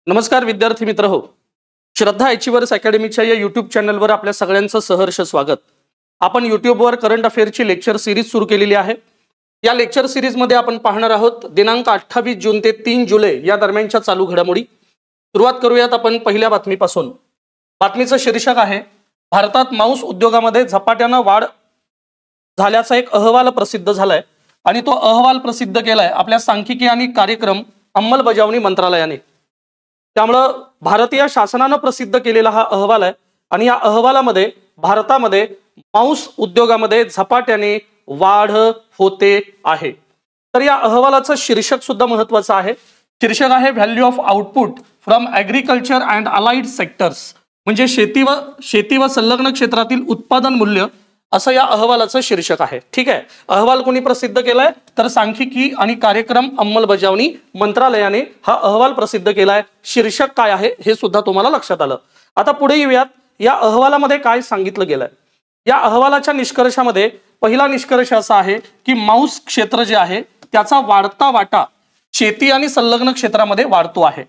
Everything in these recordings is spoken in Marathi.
नमस्कार विद्यार्थी मित्र हो. श्रद्धा अचिव्हर्स अकॅडमीच्या या यूट्यूब चॅनलवर आपल्या सगळ्यांचं सहर्ष स्वागत. आपण यूट्यूबवर करंट अफेअरची लेक्चर सिरीज सुरू केलेली आहे. या लेक्चर सिरीजमध्ये आपण पाहणार आहोत दिनांक 28 जून ते 3 जुलै या दरम्यानच्या चालू घडामोडी. सुरुवात करूयात आपण पहिल्या बातमीपासून. बातमीचं शीर्षक आहे भारतात मांस उद्योगामध्ये झपाट्याने वाढ झाल्याचा एक अहवाल प्रसिद्ध झालाय आणि तो अहवाल प्रसिद्ध केलाय आपल्या सांख्यिकी आणि कार्यक्रम अंमलबजावणी मंत्रालयाने. त्यामुळे भारतीय शासनाने प्रसिद्ध केलेला हा अहवाल आहे आणि या अहवालामध्ये भारतामध्ये मांस उद्योगामध्ये झपाट्याने वाढ होते आहे. तर या अहवालाचं शीर्षक सुद्धा महत्त्वाचं आहे. शीर्षक आहे value of output from agriculture and allied sectors, म्हणजे शेती व संलग्न क्षेत्रातील उत्पादन मूल्य असं या अहवालाचं शीर्षक आहे. ठीक आहे. अहवाल कोणी प्रसिद्ध केलाय तर सांख्यिकी आणि कार्यक्रम अंमलबजावणी मंत्रालयाने हा अहवाल प्रसिद्ध केलाय. शीर्षक काय आहे हे सुद्धा तुम्हाला लक्षात आलं. आता पुढे येऊयात. या अहवालामध्ये काय सांगितलं गेलंय. या अहवालाच्या निष्कर्षामध्ये पहिला निष्कर्ष असा आहे की मांस क्षेत्र जे आहे त्याचा वाढता वाटा शेती आणि संलग्न क्षेत्रामध्ये वाढतो आहे.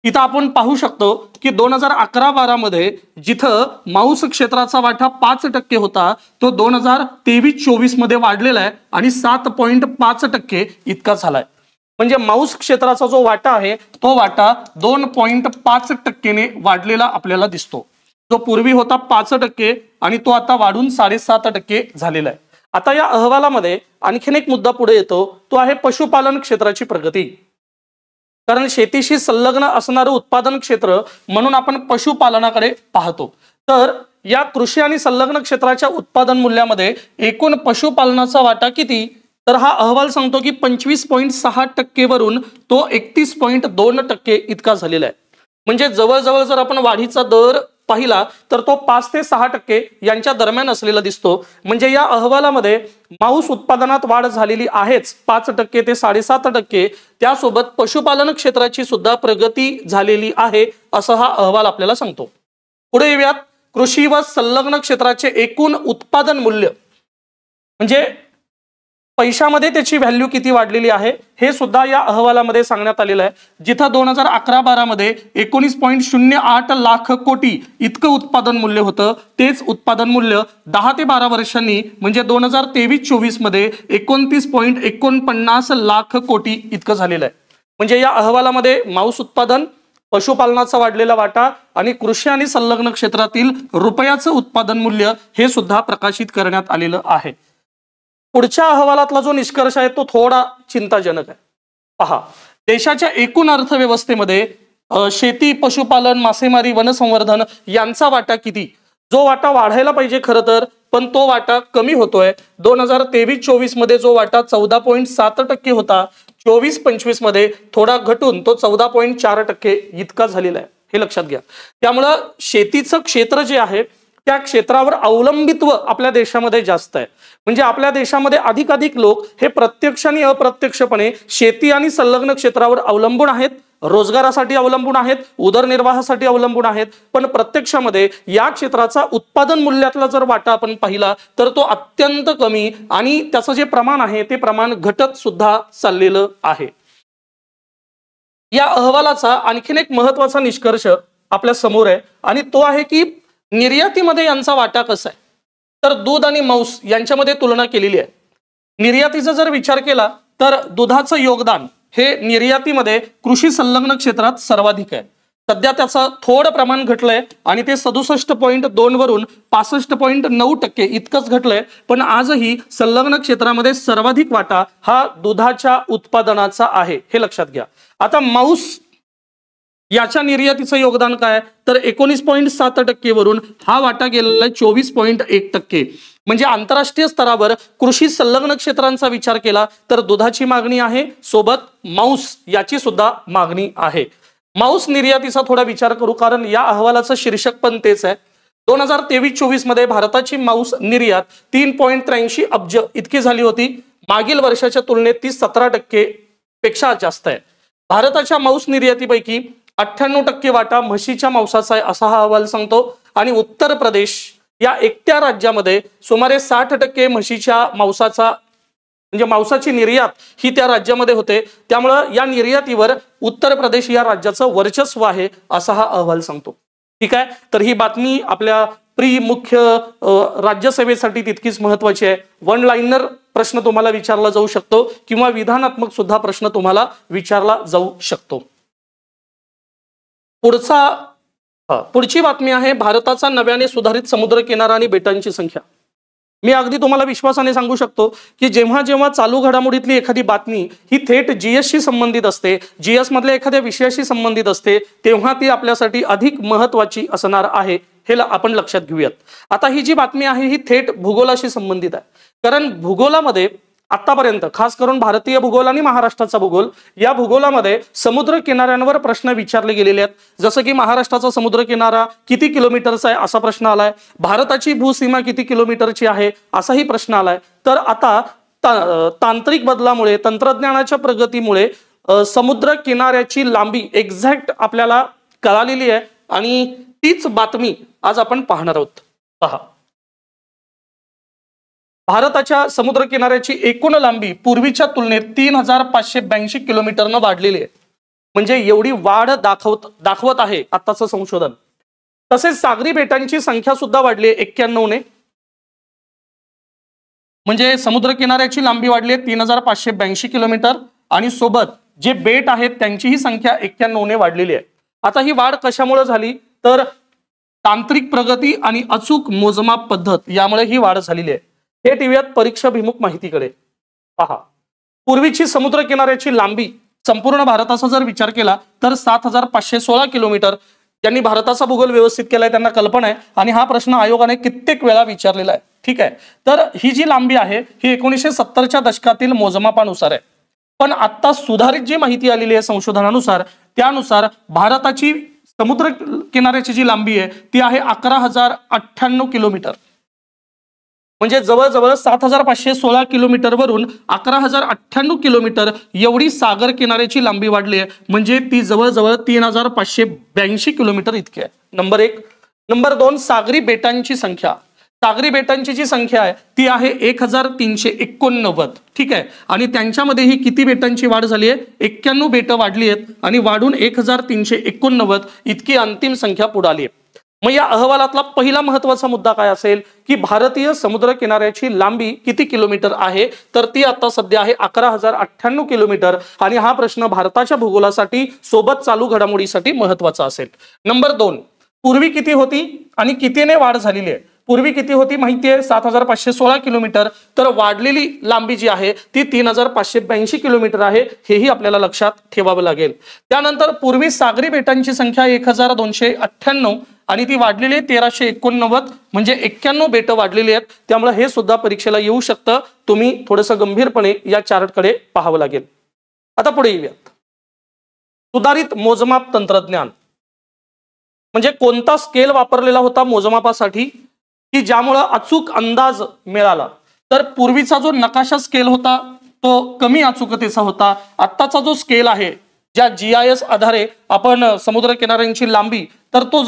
इथं आपण पाहू शकतो की 2011-12 मध्ये जिथं मांस क्षेत्राचा वाटा 5% होता तो 2023-24 मध्ये वाढलेला आहे आणि 7.5% इतका झालाय. म्हणजे मांस क्षेत्राचा जो वाटा आहे तो वाटा 2.5% वाढलेला आपल्याला दिसतो. जो पूर्वी होता 5% आणि तो आता वाढून 7.5% झालेला आहे. आता या अहवालामध्ये आणखीन एक मुद्दा पुढे येतो, तो आहे पशुपालन क्षेत्राची प्रगती. कारण शेतीशी संलग्न असणारं उत्पादन क्षेत्र म्हणून आपण पशुपालनाकडे पाहतो. तर या कृषी आणि संलग्न क्षेत्राच्या उत्पादन मूल्यामध्ये एकूण पशुपालनाचा वाटा किती, तर हा अहवाल सांगतो की 25.6% वरून तो 31.2% इतका झालेला आहे. म्हणजे जवळजवळ जर आपण वाढीचा दर पाहिला तर तो 5 ते 6% यांच्या दरम्यान असलेला दिसतो. म्हणजे या अहवालामध्ये मांस उत्पादनात वाढ झालेली आहेच 5% ते 7.5%, त्यासोबत पशुपालन क्षेत्राची सुद्धा प्रगती झालेली आहे असं हा अहवाल आपल्याला सांगतो. पुढे येऊयात. कृषी व संलग्न क्षेत्राचे एकूण उत्पादन मूल्य म्हणजे पैशामध्ये त्याची व्हॅल्यू किती वाढलेली आहे हे सुद्धा या अहवालामध्ये सांगण्यात आलेलं आहे. जिथं 2011-12 मध्ये 19.08 लाख कोटी इतकं उत्पादन मूल्य होतं, तेच उत्पादन मूल्य 10 ते 12 वर्षांनी म्हणजे 2023-24 मध्ये 29.49 लाख कोटी इतकं झालेलं आहे. म्हणजे या अहवालामध्ये मांस उत्पादन, पशुपालनाचा वाढलेला वाटा आणि कृषी आणि संलग्न क्षेत्रातील रुपयाचं उत्पादन मूल्य हे सुद्धा प्रकाशित करण्यात आलेलं आहे. पुढच्या अहवालातला जो निष्कर्ष आहे तो थोडा चिंताजनक आहे. पहा, देशाच्या एकूण अर्थव्यवस्थेमध्ये शेती, पशुपालन, मासेमारी, वनसंवर्धन यांचा वाटा किती, जो वाटा वाढायला पाहिजे खरं तर, पण तो वाटा कमी होतोय. 2023-24 मध्ये जो वाटा 14.7% होता, 24-25 मध्ये थोडा घटून तो 14.4% इतका झालेला आहे. हे लक्षात घ्या. त्यामुळं शेतीचं क्षेत्र जे आहे त्या क्षेत्रावर अवलंबित्व आपल्या देशामध्ये जास्त आहे. म्हणजे आपल्या देशामध्ये अधिकाधिक लोक हे प्रत्यक्ष आणि अप्रत्यक्षपणे शेती आणि संलग्न क्षेत्रावर अवलंबून आहेत, रोजगारासाठी अवलंबून आहेत, उदरनिर्वाहासाठी अवलंबून आहेत. पण प्रत्यक्षामध्ये या क्षेत्राचा उत्पादन मूल्यातला जर वाटा आपण पाहिला तर तो अत्यंत कमी आणि त्याचं जे प्रमाण आहे ते प्रमाण घटत सुद्धा चाललेलं आहे. या अहवालाचा आणखीन एक महत्वाचा निष्कर्ष आपल्या समोर आहे आणि तो आहे की निर्यातीमध्ये यांचा वाटा कसा आहे. तर दूध आणि मांस यांच्यामध्ये तुलना केलेली आहे. निर्यातीचा जर विचार केला तर दुधाचं योगदान हे निर्यातीमध्ये कृषी संलग्न क्षेत्रात सर्वाधिक आहे. सध्या त्याचं थोडं प्रमाण घटलंय आणि ते 67.2 वरून 65.9% इतकंच घटलंय. पण आजही संलग्न क्षेत्रामध्ये सर्वाधिक वाटा हा दुधाच्या उत्पादनाचा आहे, हे लक्षात घ्या. आता मांस याच्या निर्यातीचं योगदान काय तर 19.7% वरून हा वाटा गेलेला आहे 24.1%. म्हणजे आंतरराष्ट्रीय स्तरावर कृषी संलग्न क्षेत्रांचा विचार केला तर दुधाची मागणी आहे, सोबत मांस याची सुद्धा मागणी आहे. मांस निर्यातीचा थोडा विचार करू, कारण या अहवालाचं शीर्षक पण तेच आहे. 2023-24 मध्ये भारताची मांस निर्यात 3.83 अब्ज इतकी झाली होती. मागील वर्षाच्या तुलनेत ती 17% पेक्षा जास्त आहे. भारताच्या मांस निर्यातीपैकी 98% वाटा म्हशीच्या मांसाचा आहे असा हा अहवाल सांगतो. आणि उत्तर प्रदेश या एकट्या राज्यामध्ये सुमारे 60% म्हशीच्या मांसाचा म्हणजे मांसाची निर्यात ही त्या राज्यामध्ये होते, त्यामुळं या निर्यातीवर उत्तर प्रदेश या राज्याचं वर्चस्व आहे असा हा अहवाल सांगतो. ठीक आहे, तर ही बातमी आपल्या मुख्य राज्यसेवेसाठी तितकीच महत्वाची आहे. वन लाईनर प्रश्न तुम्हाला विचारला जाऊ शकतो किंवा विधानात्मक सुद्धा प्रश्न तुम्हाला विचारला जाऊ शकतो. पुढची बातमी आहे भारताचा नव्याने सुधारित समुद्र किनारा आणि बेटांची संख्या. मी अगदी तुम्हाला विश्वासाने सांगू शकतो की जेव्हा जेव्हा चालू घडामोडीतली एखादी बातमी ही थेट जीएसशी संबंधित असते, जीएस मधल्या एखाद्या विषयाशी संबंधित असते, तेव्हा ती आपल्यासाठी अधिक महत्वाची असणार आहे, हे आपण लक्षात घेऊयात. आता ही जी बातमी आहे ही थेट भूगोलाशी संबंधित आहे, कारण भूगोलामध्ये आतापर्यंत खास करून भारतीय भूगोल आणि महाराष्ट्राचा भूगोल या भूगोलामध्ये समुद्र किनाऱ्यांवर प्रश्न विचारले गेलेले आहेत. जसं की महाराष्ट्राचा समुद्र किनारा किती किलोमीटरचा आहे असा प्रश्न आलाय, भारताची भूसीमा किती किलोमीटरची आहे असाही प्रश्न आलाय. तर आता तांत्रिक बदलामुळे, तंत्रज्ञानाच्या प्रगतीमुळे समुद्र किनाऱ्याची लांबी एक्झॅक्ट आपल्याला कळालेली आहे आणि तीच बातमी आज आपण पाहणार आहोत. पहा, भारताच्या समुद्र किनाऱ्याची एकूण लांबी पूर्वीच्या तुलनेत 3582 किलोमीटरनं वाढलेली आहे. म्हणजे एवढी वाढ दाखवत आहे आताचं संशोधन. तसेच सागरी बेटांची संख्या सुद्धा वाढली आहे 91 ने. म्हणजे समुद्र किनाऱ्याची लांबी वाढली आहे 3582 किलोमीटर आणि सोबत जे बेट आहेत त्यांचीही संख्या 91 ने वाढलेली आहे. आता ही वाढ कशामुळे झाली तर तांत्रिक प्रगती आणि अचूक मोजमाप पद्धत यामुळे ही वाढ झालेली आहे. हे टीव्हीत परीक्षाभिमुख माहितीकडे पहा. पूर्वीची समुद्र किनाऱ्याची लांबी संपूर्ण भारताचा जर विचार केला तर 7516 किलोमीटर. ज्यांनी भारताचा भूगोल व्यवस्थित केलाय त्यांना कल्पना आहे आणि हा प्रश्न आयोगाने कित्येक वेळा विचारलेला आहे. ठीक आहे, तर ही जी लांबी आहे ही 1970च्या दशकातील मोजमापानुसार आहे. पण आता सुधारित जी माहिती आलेली आहे संशोधनानुसार त्यानुसार भारताची समुद्र किनाऱ्याची जी लांबी आहे ती आहे 11098 किलोमीटर. म्हणजे जवळजवळ 7516 किलोमीटर वरून 11098 किलोमीटर एवढी सागर किनाऱ्याची लांबी वाढली आहे. म्हणजे ती जवळजवळ 3582 किलोमीटर इतकी आहे. नंबर 1. नंबर 2, सागरी बेटांची संख्या. सागरी बेटांची जी संख्या आहे ती आहे 1389. ठीक आहे, आणि त्यांच्यामध्ये ही किती बेटांची वाढ झाली आहे 91 बेटं वाढली आहेत आणि वाढून 1389 इतकी अंतिम संख्या पुढे आली आहे. मग या अहवालातला पहिला महत्वाचा मुद्दा काय असेल की भारतीय समुद्र किनाऱ्याची लांबी किती किलोमीटर आहे तर ती आता सध्या आहे 11098 किलोमीटर आणि हा प्रश्न भारताच्या भूगोलासाठी सोबत चालू घडामोडीसाठी महत्वाचा असेल. नंबर 2, पूर्वी किती होती आणि कितीने वाढ झालेली आहे. पूर्वी किती होती माहिती आहे 7516 किलोमीटर, तर वाढलेली लांबी जी आहे ती 3582 किलोमीटर आहे, हेही आपल्याला लक्षात ठेवावं लागेल. त्यानंतर पूर्वी सागरी बेटांची संख्या 1298 आणि ती वाढलेली आहे 1389, म्हणजे 91 बेटं वाढलेली आहेत. त्यामुळे हे सुद्धा परीक्षेला येऊ शकतं. तुम्ही थोडंसं गंभीरपणे या चार्टकडे पाहावं लागेल. आता पुढे येऊयात. सुधारित मोजमाप तंत्रज्ञान म्हणजे कोणता स्केल वापरलेला होता मोजमापासाठी की ज्यामुळे अचूक अंदाज मिळाला. तर पूर्वीचा जो नकाशा स्केल होता तो कमी अचूकतेचा होता. आत्ताचा जो स्केल आहे ज्या GIS आधारे आपण समुद्र किनाऱ्यांची लांबी, तर तो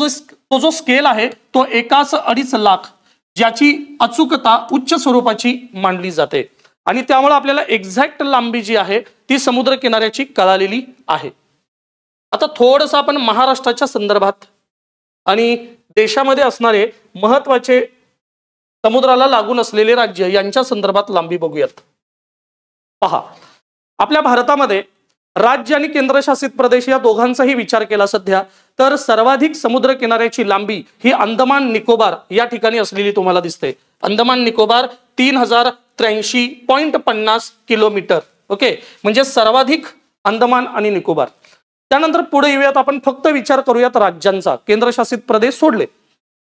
जो स्केल आहे तो 1.5 लाख ज्याची अचूकता उच्च स्वरूपाची मानली जाते आणि त्यामुळे आपल्याला एक्झॅक्ट लांबी जी आहे ती समुद्र किनाऱ्याची कळालेली आहे. आता थोडंसं आपण महाराष्ट्राच्या संदर्भात आणि देशामध्ये असणारे महत्वाचे समुद्राला लागून असलेले राज्य यांच्या संदर्भात लांबी बघूयात. पहा, आपल्या भारतामध्ये राज्य आणि केंद्रशासित प्रदेश या दोघांचाही विचार केला सध्या तर सर्वाधिक समुद्र किनाऱ्याची लांबी ही अंदमान निकोबार या ठिकाणी असलेली तुम्हाला दिसते. अंदमान निकोबार 3083.50 किलोमीटर. ओके, म्हणजे सर्वाधिक अंदमान आणि निकोबार. त्यानंतर पुढे येऊयात आपण. फक्त विचार करूयात राज्यांचा, केंद्रशासित प्रदेश सोडले.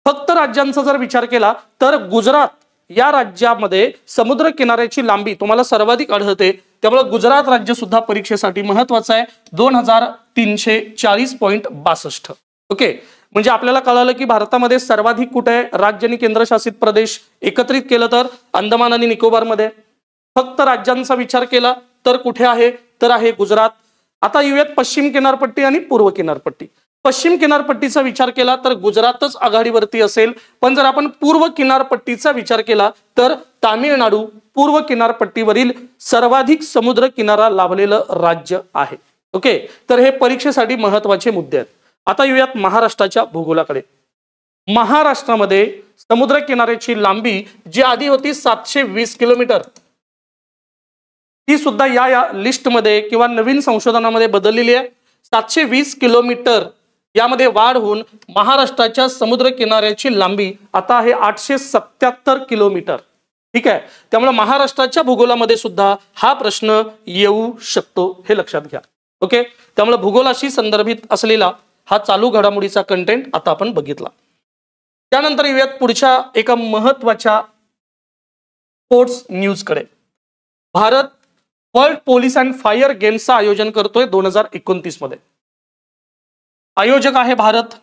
फक्त राज्यांचा जर विचार केला तर गुजरात या राज्यामध्ये समुद्र किनाऱ्याची लांबी तुम्हाला सर्वाधिक आढळते. त्यामुळे गुजरात राज्य सुद्धा परीक्षेसाठी महत्वाचं आहे. 2340.62. ओके, म्हणजे आपल्याला कळालं की भारतामध्ये सर्वाधिक कुठे आहे राज्य आणि केंद्रशासित प्रदेश एकत्रित केलं तर अंदमान आणि निकोबार मध्ये. फक्त राज्यांचा विचार केला तर कुठे आहे तर आहे गुजरात. आता येऊयात पश्चिम किनारपट्टी आणि पूर्व किनारपट्टी. पश्चिम किनारपट्टीचा विचार केला तर गुजरातच आघाडीवरती असेल, पण जर आपण पूर्व किनारपट्टीचा विचार केला तर तामिळनाडू पूर्व किनारपट्टीवरील सर्वाधिक समुद्र किनारा लाभलेलं राज्य आहे. ओके, तर हे परीक्षेसाठी महत्वाचे मुद्दे आहेत. आता येऊयात महाराष्ट्राच्या भूगोलाकडे. महाराष्ट्रामध्ये समुद्र किनाऱ्याची लांबी जी आधी होती 720 किलोमीटर, ती सुद्धा या लिस्टमध्ये किंवा नवीन संशोधनामध्ये बदललेली आहे. 720 किलोमीटर यामध्ये वाढ होऊन महाराष्ट्राच्या समुद्र किनाऱ्याची लांबी आता आहे 877 किलोमीटर. ठीक आहे, त्यामुळे महाराष्ट्राच्या भूगोलामध्ये सुद्धा हा प्रश्न येऊ शकतो, हे लक्षात घ्या. ओके, त्यामुळे भूगोलाशी संदर्भित असलेला हा चालू घडामोडीचा कंटेंट आता आपण बघितला. त्यानंतर येऊयात पुढच्या एका महत्वाच्या स्पोर्ट्स न्यूजकडे. Bharat World Police and Fire गेम्सचं आयोजन करतोय 2029 मध्ये. आयोजक आहे भारत.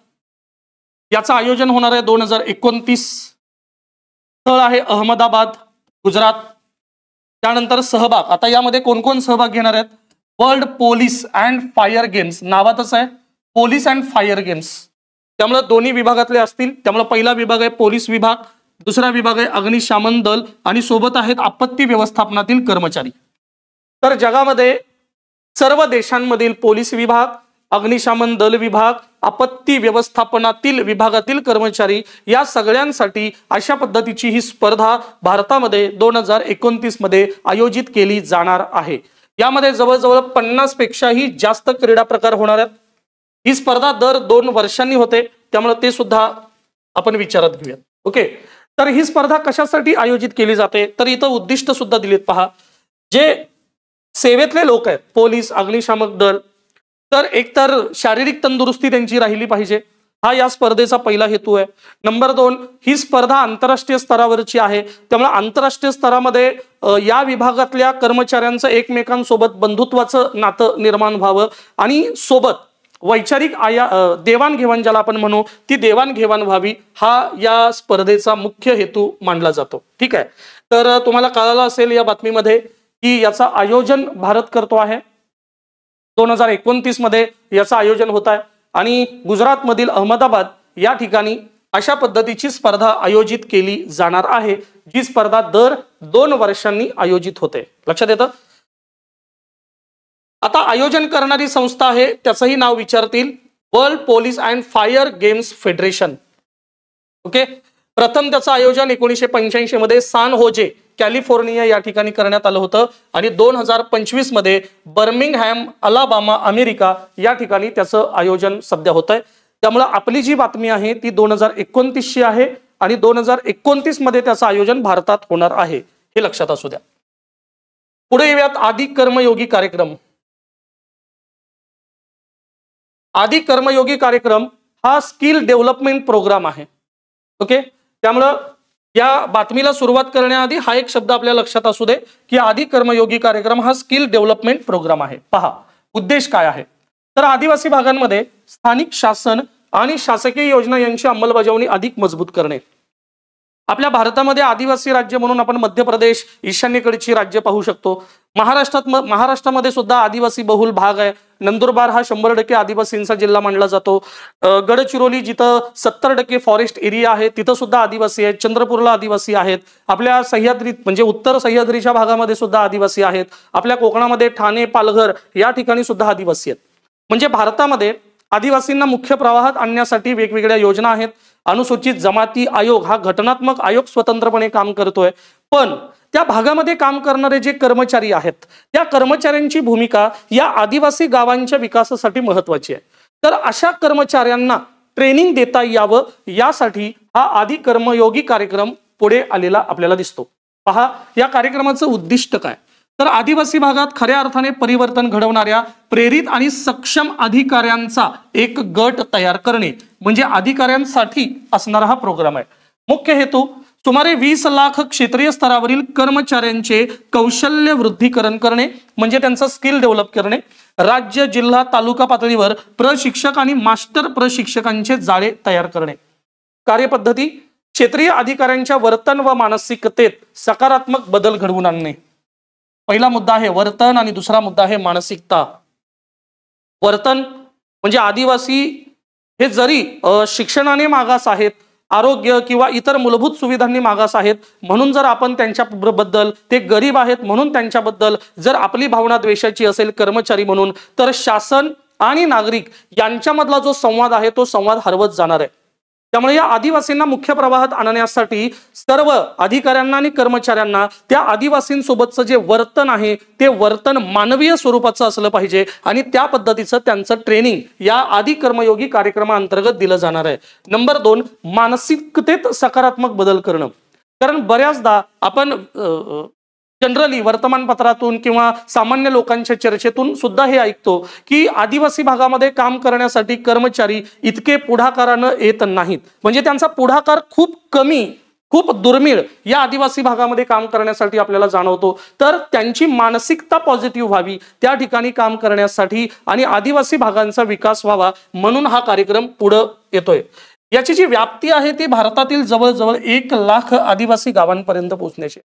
याचं आयोजन होणार आहे 2029. स्थळ आहे अहमदाबाद, गुजरात. त्यानंतर सहभाग, आता यामध्ये कोण कोण सहभाग घेणार आहेत? World Police and fire games, नावातच आहे पोलीस अँड फायर गेम्स, त्यामुळे दोन्ही विभागातले असतील. त्यामुळे पहिला विभाग आहे पोलीस विभाग, दुसरा विभाग आहे अग्निशमन दल आणि सोबत आहेत आपत्ती व्यवस्थापनातील कर्मचारी. तर जगामध्ये सर्व देशांमधील पोलीस विभाग, अग्निशमन दल विभाग, आपत्ती व्यवस्थापनातील विभागातील कर्मचारी या सगळ्यांसाठी अशा पद्धतीची ही स्पर्धा भारतामध्ये 2029 मध्ये आयोजित केली जाणार आहे. यामध्ये जवळजवळ 50 पेक्षाही जास्त क्रीडा प्रकार होणार आहेत. ही स्पर्धा दर 2 वर्षांनी होते, त्यामुळे ते सुद्धा आपण विचारात घेऊयात. ओके, तर ही स्पर्धा कशासाठी आयोजित केली जाते? तर इथं उद्दिष्ट सुद्धा दिलेत पहा. जे सेवेतले लोक आहेत, पोलीस, अग्निशामक दल, तर एकतर शारीरिक तंदुरुस्ती त्यांची राहिली पाहिजे, हा या स्पर्धेचा पहिला हेतू आहे. नंबर 2, ही स्पर्धा आंतरराष्ट्रीय स्तरावरची आहे, त्यामुळे आंतरराष्ट्रीय स्तरामध्ये या विभागातल्या कर्मचाऱ्यांचं एकमेकांसोबत बंधुत्वाचं नातं निर्माण व्हावं आणि सोबत वैचारिक देवाणघेवाण ज्याला आपण म्हणू, ती देवाणघेवाण व्हावी, हा या स्पर्धेचा मुख्य हेतू मानला जातो. ठीक आहे, तर तुम्हाला कळालं असेल या बातमीमध्ये की याचं आयोजन भारत करतो आहे. 2029 मध्ये याचं आयोजन होत आहे आणि गुजरातमधील अहमदाबाद या ठिकाणी अशा पद्धतीची स्पर्धा आयोजित केली जाणार आहे, जी स्पर्धा दर 2 वर्षांनी आयोजित होते. लक्षात येतं? आता आयोजन करणारी संस्था आहे, त्याचंही नाव विचारतील, world Police and fire games federation. Okay, प्रथम त्याचं आयोजन 1985 मध्ये सान होजे, कॅलिफोर्निया या ठिकाणी करण्यात आलं होतं आणि 2025 मध्ये बर्मिंगहॅम, अलाबामा, अमेरिका या ठिकाणी त्याचं आयोजन सध्या होत आहे. त्यामुळे आपली जी बातमी आहे ती 2029 ची आहे आणि 2029 मध्ये त्याचं आयोजन भारतात होणार आहे, हे लक्षात असू द्या. पुढे येऊयात आदि कर्मयोगी कार्यक्रम. आदि कर्मयोगी कार्यक्रम हा स्किल डेव्हलपमेंट प्रोग्राम आहे. ओके, त्यामुळं या बातमीला सुरुवात करण्याआधी हा एक शब्द आपल्या लक्षात असू दे की आदि कर्मयोगी कार्यक्रम हा स्किल डेव्हलपमेंट प्रोग्राम आहे. पहा उद्देश काय आहे, तर आदिवासी भागांमध्ये स्थानिक शासन आणि शासकीय योजना यांची अंमलबजावणी अधिक मजबूत करणे. आपल्या भारतामध्ये आदिवासी राज्य म्हणून आपण मध्य प्रदेश, ईशान्येकडची राज्य पाहू शकतो. महाराष्ट्रामध्ये सुद्धा आदिवासी बहुल भाग आहे. नंदुरबार हा 100% आदिवासींचा जिल्हा मानला जातो. गडचिरोली जिथं 70% फॉरेस्ट एरिया आहे तिथं सुद्धा आदिवासी आहेत. चंद्रपूरला आदिवासी आहेत. आपल्या सह्याद्री म्हणजे उत्तर सह्याद्रीच्या भागामध्ये सुद्धा आदिवासी आहेत. आपल्या कोकणामध्ये ठाणे, पालघर या ठिकाणी सुद्धा आदिवासी आहेत. म्हणजे भारतामध्ये आदिवासींना मुख्य प्रवाहात आणण्यासाठी वेगवेगळ्या योजना आहेत. अनुसूचित जमाती आयोग हा घटनात्मक आयोग स्वतंत्रपणे काम करतोय, पण त्या भागामध्ये काम करणारे जे कर्मचारी आहेत त्या कर्मचाऱ्यांची भूमिका या आदिवासी गावांच्या विकासासाठी महत्वाची आहे. तर अशा कर्मचाऱ्यांना ट्रेनिंग देता यावं यासाठी हा आदि कर्मयोगी कार्यक्रम पुढे आलेला आपल्याला दिसतो. पहा या कार्यक्रमाचं उद्दिष्ट काय, तर आदिवासी भागात खऱ्या अर्थाने परिवर्तन घडवणाऱ्या प्रेरित आणि सक्षम अधिकाऱ्यांचा एक गट तयार करणे म्हणजे अधिकाऱ्यांसाठी असणारा हा प्रोग्राम आहे. मुख्य हेतू सुमारे 20 लाख क्षेत्रीय स्तरावरील कर्मचाऱ्यांचे कौशल्य वृद्धिकरण करणे म्हणजे त्यांचा स्किल डेव्हलप करणे. राज्य, जिल्हा, तालुका पातळीवर प्रशिक्षक आणि मास्टर प्रशिक्षकांचे जाळे तयार करणे. कार्यपद्धती क्षेत्रीय अधिकाऱ्यांच्या वर्तन व मानसिकतेत सकारात्मक बदल घडवून आणणे. पहिला मुद्दा आहे वर्तन आणि दुसरा मुद्दा आहे मानसिकता. वर्तन म्हणजे आदिवासी हे जरी शिक्षणाने मागास आहेत, आरोग्य किंवा इतर मूलभूत सुविधांनी मागास आहेत म्हणून जर आपण त्यांच्याबद्दल, ते गरीब आहेत म्हणून त्यांच्याबद्दल जर आपली भावना द्वेषाची असेल कर्मचारी म्हणून, तर शासन आणि नागरिक यांच्यामधला जो संवाद आहे तो संवाद हरवत जाणार आहे. त्यामुळे या आदिवासींना मुख्य प्रवाहात आणण्यासाठी सर्व अधिकाऱ्यांना आणि कर्मचाऱ्यांना त्या आदिवासींसोबतचं जे वर्तन आहे ते वर्तन मानवीय स्वरूपाचं असलं पाहिजे आणि त्या पद्धतीचं त्यांचं ट्रेनिंग या आदि कर्मयोगी कार्यक्रमाअंतर्गत दिलं जाणार आहे. नंबर 2, मानसिकतेत सकारात्मक बदल करणं. कारण बऱ्याचदा आपण जनरली वर्तमानपत्रातून किंवा सामान्य लोकांच्या चर्चेतून सुद्धा हे ऐकतो की आदिवासी भागामध्ये काम करण्यासाठी कर्मचारी इतके पुढाकारानं येत नाहीत, म्हणजे त्यांचा पुढाकार खूप कमी, खूप दुर्मिळ या आदिवासी भागामध्ये काम करण्यासाठी आपल्याला जाणवतो. तर त्यांची मानसिकता पॉझिटिव्ह व्हावी त्या ठिकाणी काम करण्यासाठी आणि आदिवासी भागांचा विकास व्हावा म्हणून हा कार्यक्रम पुढे येतोय. याची जी व्याप्ती आहे ती भारतातील जवळजवळ 1 लाख आदिवासी गावांपर्यंत पोहोचण्याची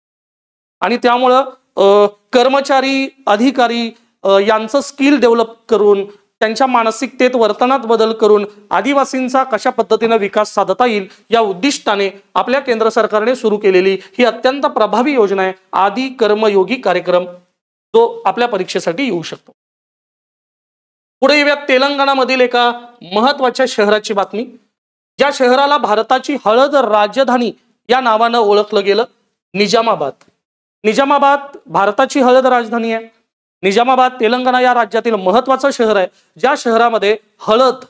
आणि त्यामुळं कर्मचारी, अधिकारी यांचं स्किल डेव्हलप करून त्यांच्या मानसिकतेत, वर्तनात बदल करून आदिवासींचा कशा पद्धतीने विकास साधता येईल या उद्दिष्टाने आपल्या केंद्र सरकारने सुरू केलेली ही अत्यंत प्रभावी योजना आहे आदि कर्मयोगी कार्यक्रम, जो आपल्या परीक्षेसाठी येऊ शकतो. पुढे येऊयात तेलंगणामधील एका महत्वाच्या शहराची बातमी. ज्या शहराला भारताची हळद राजधानी या नावानं ओळखलं गेलं, निजामाबाद. निजामाबाद भारताची हळद राजधानी आहे. निजामाबाद तेलंगणा या राज्यातील महत्वाचं शहर आहे, ज्या शहरामध्ये हळद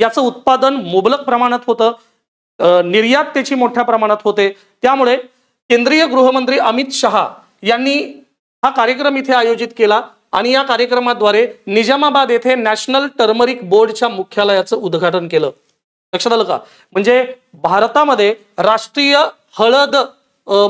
याचं उत्पादन मुबलक प्रमाणात होतं, निर्यात त्याची मोठ्या प्रमाणात होते. त्यामुळे केंद्रीय गृहमंत्री अमित शहा यांनी हा कार्यक्रम इथे आयोजित केला आणि या कार्यक्रमाद्वारे निजामाबाद येथे नॅशनल टर्मरिक बोर्डच्या मुख्यालयाचं उद्घाटन केलं. लक्षात आलं का? म्हणजे भारतामध्ये राष्ट्रीय हळद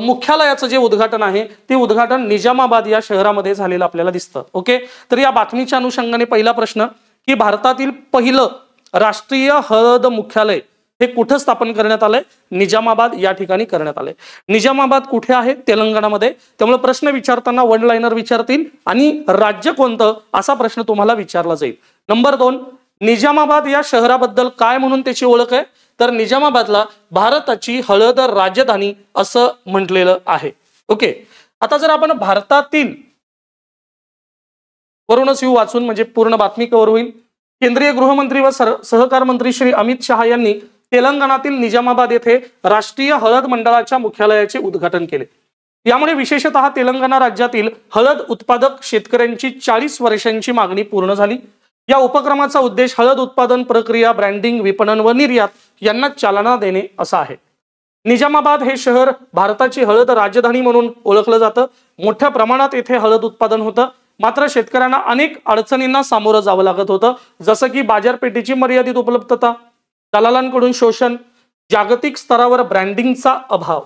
मुख्यालयाचं जे उद्घाटन आहे ते उद्घाटन निजामाबाद या शहरामध्ये झालेलं आपल्याला दिसतं. ओके, तर या बातमीच्या अनुषंगाने पहिला प्रश्न की भारतातील पहिलं राष्ट्रीय हळद मुख्यालय हे कुठं स्थापन करण्यात आलंय? निजामाबाद या ठिकाणी करण्यात आलंय. निजामाबाद कुठे आहे? तेलंगणामध्ये. त्यामुळे प्रश्न विचारताना वन लाइनर विचारतील आणि राज्य कोणतं असा प्रश्न तुम्हाला विचारला जाईल. नंबर 2, निजामाबाद या शहराबद्दल काय म्हणून त्याची ओळख आहे? तर निजामाबादला भारताची हळद राजधानी असं म्हटलेलं आहे. ओके, आता जर आपण भारतातील वरूनच येऊ वाचून म्हणजे पूर्ण बातमी कव्हर होईल. केंद्रीय गृहमंत्री व सहकार मंत्री श्री अमित शहा यांनी तेलंगणातील निजामाबाद येथे राष्ट्रीय हळद मंडळाच्या मुख्यालयाचे उद्घाटन केले. यामुळे विशेषतः तेलंगणा राज्यातील हळद उत्पादक शेतकऱ्यांची 40 वर्षांची मागणी पूर्ण झाली. या उपक्रमाचा उद्देश हळद उत्पादन प्रक्रिया, ब्रँडिंग, विपणन व निर्यात यांना चालना देणे असा आहे. निजामाबाद हे शहर भारताची हळद राजधानी म्हणून ओळखलं जातं. मोठ्या प्रमाणात येथे हळद उत्पादन होतं, मात्र शेतकऱ्यांना अनेक अडचणींना सामोरं जावं लागत होतं, जसं की बाजारपेठेची मर्यादित उपलब्धता, दलालांकडून शोषण, जागतिक स्तरावर ब्रँडिंगचा अभाव.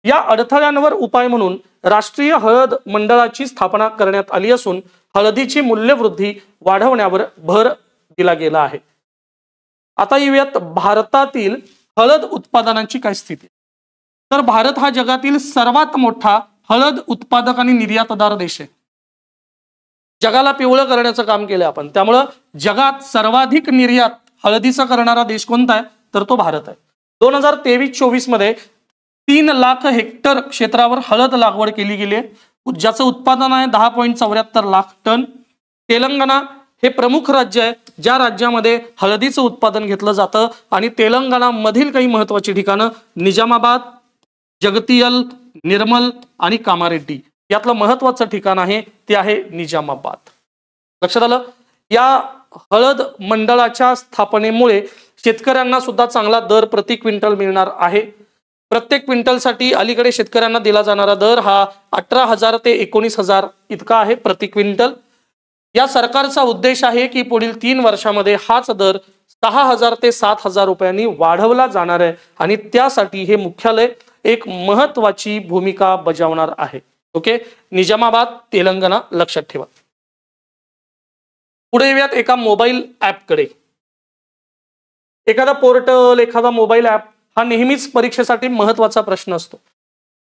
या अडथळ्यांवर उपाय म्हणून राष्ट्रीय हळद मंडळाची स्थापना करण्यात आली असून हळदीची मूल्यवृद्धी वाढवण्यावर भर दिला गेला आहे. आता येऊयात भारतातील हळद उत्पादनाची काय स्थिती. तर भारत हा जगातील सर्वात मोठा हळद उत्पादक आणि निर्यातदार देश आहे. जगाला पिवळं करण्याचं काम केलं आपण, त्यामुळं जगात सर्वाधिक निर्यात हळदीचा करणारा देश कोणता आहे? तर तो भारत आहे. 2023-24 मध्ये 3 लाख हेक्टर क्षेत्रावर हळद लागवड केली गेली आहे, ज्याचं उत्पादन आहे 10.74 लाख टन. तेलंगणा हे प्रमुख राज्य आहे ज्या राज्यामध्ये हळदीचं उत्पादन घेतलं जातं आणि तेलंगणा मधील काही महत्त्वाची ठिकाणं निजामाबाद, जगतियल, निर्मल आणि कामारेड्डी यातलं महत्त्वाचं ठिकाण आहे ते आहे निजामाबाद. लक्षात आलं? या हळद मंडळाच्या स्थापनेमुळे शेतकऱ्यांना सुद्धा चांगला दर प्रति क्विंटल मिळणार आहे. प्रत्येक क्विंटलसाठी अलीकडे शेतकऱ्यांना दिला जाणारा दर हा 18,000 ते 19,000 इतका आहे प्रति क्विंटल. या सरकारचा उद्देश आहे की पुढील 3 वर्षामध्ये हाच दर 6,000 ते 7,000 रुपयांनी वाढवला जाणार आहे आणि त्यासाठी हे मुख्यालय एक महत्वाची भूमिका बजावणार आहे. ओके, निजामाबाद, तेलंगणा लक्षात ठेवा. पुढे येऊयात एका मोबाईल ऍपकडे. एखादा पोर्टल, एखादा मोबाईल ऍप हा नेहमीच परीक्षेसाठी महत्वाचा प्रश्न असतो.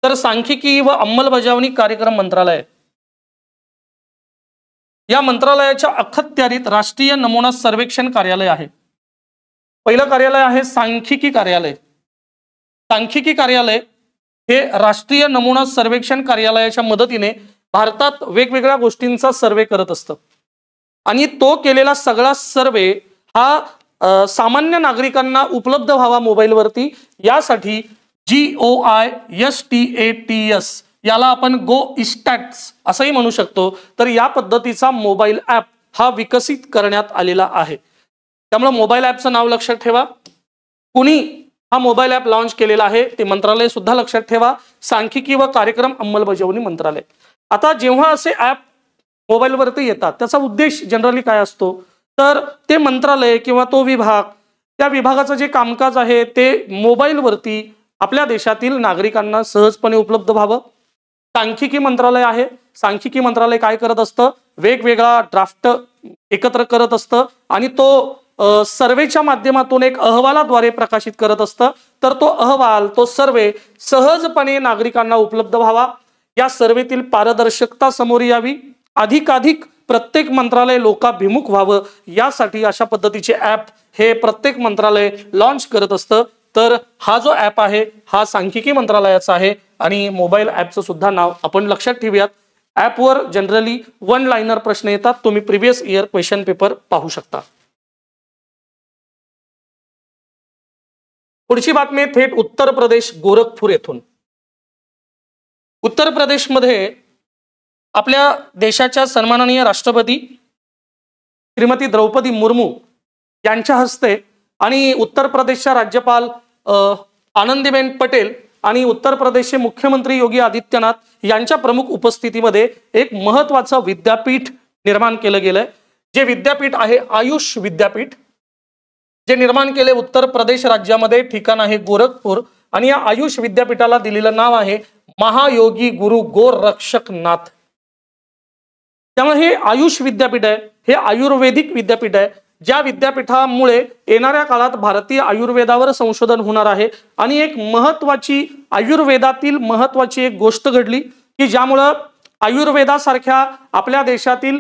तर सांख्यिकी व अंमलबजावणी कार्यक्रम मंत्रालय, या मंत्रालयाच्या अखत्यारीत राष्ट्रीय नमुना सर्वेक्षण कार्यालय आहे. पहिलं कार्यालय आहे सांख्यिकी कार्यालय सांख्यिकी कार्यालय हे राष्ट्रीय नमुना सर्वेक्षण कार्यालयाच्या मदतीने भारतात वेगवेगळ्या गोष्टींचा सर्वे करत असतं आणि तो केलेला सगळा सर्वे हा सामान्य नागरिकांना उपलब्ध व्हावा मोबाईलवरती, यासाठी GOISTATS याला आपण गो इस्टॅट्स असंही म्हणू शकतो. तर या पद्धतीचा मोबाईल ॲप हा विकसित करण्यात आलेला आहे. त्यामुळे मोबाईल ॲपचं नाव लक्षात ठेवा. कुणी हा मोबाईल ॲप लॉन्च केलेला आहे ते मंत्रालय सुद्धा लक्षात ठेवा, सांख्यिकी व कार्यक्रम अंमलबजावणी मंत्रालय. आता जेव्हा असे ॲप मोबाईलवरती येतात त्याचा उद्देश जनरली काय असतो, तर ते मंत्रालय किंवा तो विभाग, त्या विभागाचं जे कामकाज आहे ते मोबाईलवरती आपल्या देशातील नागरिकांना सहजपणे उपलब्ध व्हावं. सांख्यिकी मंत्रालय आहे, सांख्यिकी मंत्रालय काय करत असतं, वेगवेगळा ड्राफ्ट एकत्र करत असतं आणि तो सर्वेच्या माध्यमातून एक अहवालाद्वारे प्रकाशित करत असतं. तर तो अहवाल, तो सर्वे सहजपणे नागरिकांना उपलब्ध व्हावा, या सर्वेतील पारदर्शकता समोर यावी, अधिकाधिक प्रत्येक मंत्रालय लोकाभिमुख व्हावं, यासाठी अशा पद्धतीचे ॲप हे प्रत्येक मंत्रालय लॉन्च करत असतं. तर हा जो ॲप आहे हा सांख्यिकी मंत्रालयाचा आहे आणि मोबाईल ॲपचं सुद्धा नाव आपण लक्षात ठेवूयात. ॲपवर जनरली वन लाइनर प्रश्न येतात, तुम्ही प्रिव्हियस इयर क्वेश्चन पेपर पाहू शकता. पुढची बातमी थेट उत्तर प्रदेश गोरखपूर येथून. उत्तर प्रदेशमध्ये आपल्या देशाच्या सन्माननीय राष्ट्रपती श्रीमती द्रौपदी मुर्मू यांच्या हस्ते आणि उत्तर प्रदेशच्या राज्यपाल आनंदीबेन पटेल आणि उत्तर प्रदेशचे मुख्यमंत्री योगी आदित्यनाथ यांच्या प्रमुख उपस्थितीमध्ये एक महत्त्वाचं विद्यापीठ निर्माण केलं गेलंय. जे विद्यापीठ आहे आयुष विद्यापीठ, जे निर्माण केले उत्तर प्रदेश राज्यामध्ये, ठिकाण आहे गोरखपूर आणि या आयुष विद्यापीठाला दिलेलं नाव आहे महायोगी गुरु गोरक्षकनाथ. त्यामुळे हे आयुष विद्यापीठ आहे, हे आयुर्वेदिक विद्यापीठ आहे, ज्या विद्यापीठामुळे येणाऱ्या काळात भारतीय आयुर्वेदावर संशोधन होणार आहे आणि एक महत्त्वाची आयुर्वेदातील महत्त्वाची एक गोष्ट घडली की ज्यामुळं आयुर्वेदासारख्या आपल्या देशातील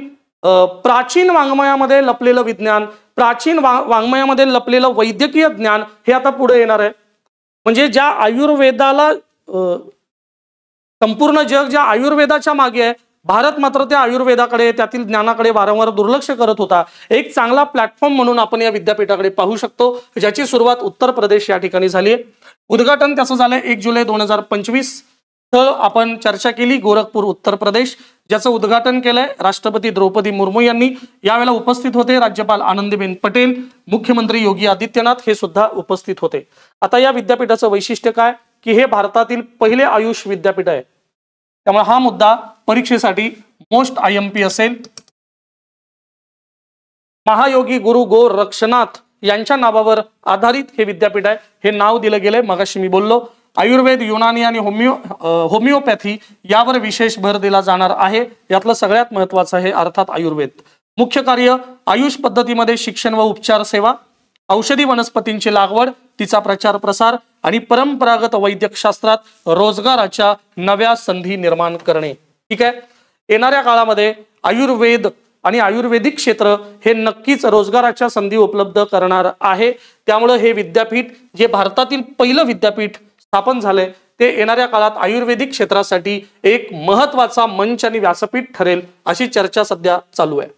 प्राचीन वाङ्मयामध्ये लपलेलं विज्ञान, प्राचीन वाङ्मयामध्ये लपलेलं वैद्यकीय ज्ञान हे आता पुढे येणार आहे. म्हणजे ज्या आयुर्वेदाला संपूर्ण जग ज्या आयुर्वेदाच्या मागे आहे, भारत मात्र त्या आयुर्वेदाकडे, त्यातील ज्ञानाकडे वारंवार दुर्लक्ष करत होता. एक चांगला प्लॅटफॉर्म म्हणून आपण या विद्यापीठाकडे पाहू शकतो, ज्याची सुरुवात उत्तर प्रदेश या ठिकाणी झाली आहे. उद्घाटन त्याचं झालंय 1 जुलै 2025. स्थळ आपण चर्चा केली गोरखपूर उत्तर प्रदेश, ज्याचं उद्घाटन केलंय राष्ट्रपती द्रौपदी मुर्मू यांनी. यावेळेला उपस्थित होते राज्यपाल आनंदीबेन पटेल, मुख्यमंत्री योगी आदित्यनाथ हे सुद्धा उपस्थित होते. आता या विद्यापीठाचं वैशिष्ट्य काय की हे भारतातील पहिले आयुष विद्यापीठ आहे. त्यामुळे हा मुद्दा परीक्षेसाठी मोस्ट IMP असेल. महायोगी गुरु गोरक्षनाथ यांच्या नावावर आधारित हे विद्यापीठ आहे. हे नाव दिलं गेलंय, मगाशी मी बोललो आयुर्वेद, युनानी आणि होमिओपॅथी यावर विशेष भर दिला जाणार आहे. यातलं सगळ्यात महत्त्वाचं आहे अर्थात आयुर्वेद. मुख्य कार्य आयुष पद्धतीमध्ये शिक्षण व उपचार सेवा, औषधी वनस्पतींची लागवड, तिचा प्रचार प्रसार आणि परंपरागत वैद्यकशास्त्रात रोजगाराच्या नव्या संधी निर्माण करणे. ठीक आहे, येणाऱ्या काळामध्ये आयुर्वेद आणि आयुर्वेदिक क्षेत्र हे नक्कीच रोजगाराच्या संधी उपलब्ध करणार आहे. त्यामुळे हे विद्यापीठ जे भारतातील पहिलं विद्यापीठ स्थापन झालंय ते येणाऱ्या काळात आयुर्वेदिक क्षेत्रासाठी एक महत्त्वाचा मंच आणि व्यासपीठ ठरेल अशी चर्चा सध्या चालू आहे.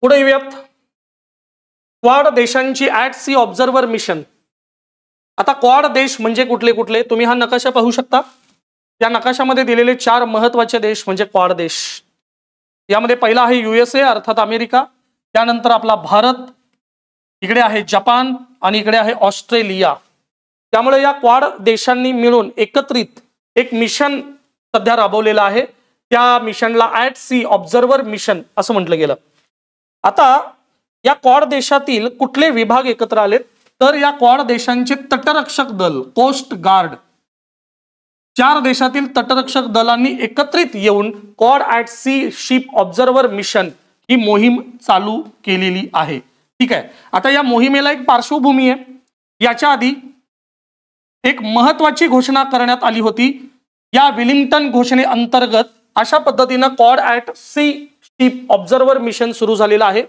पुढे येऊयात. क्वाड देशांची ॲट सी ऑब्झर्व्हर मिशन. आता क्वाड देश म्हणजे कुठले कुठले तुम्ही हा नकाशा पाहू शकता. या नकाशामध्ये दिलेले 4 महत्त्वाचे देश म्हणजे क्वाड देश. यामध्ये पहिला आहे USA अर्थात अमेरिका, त्यानंतर आपला भारत, इकडे आहे जपान आणि इकडे आहे ऑस्ट्रेलिया. त्यामुळे या क्वाड देशांनी मिळून एकत्रित एक मिशन सध्या राबवलेलं आहे. त्या मिशनला ॲट सी ऑब्झर्व्हर मिशन असं म्हटलं गेलं. आता या क्वाड देशातील कुठले विभाग एकत्र आलेत तर या क्वाड देशांचे तटरक्षक दल, कोस्ट गार्ड, 4 देशातील तटरक्षक दलांनी एकत्रित येऊन Quad at sea ship observer mission ही मोहीम चालू केलेली आहे. ठीक आहे, आता या मोहिमेला एक पार्श्वभूमी आहे. याच्या आधी एक महत्त्वाची घोषणा करण्यात आली होती. या विलिंग्टन घोषणेअंतर्गत अशा पद्धतीनं Quad at sea ship observer mission सुरू झालेलं आहे.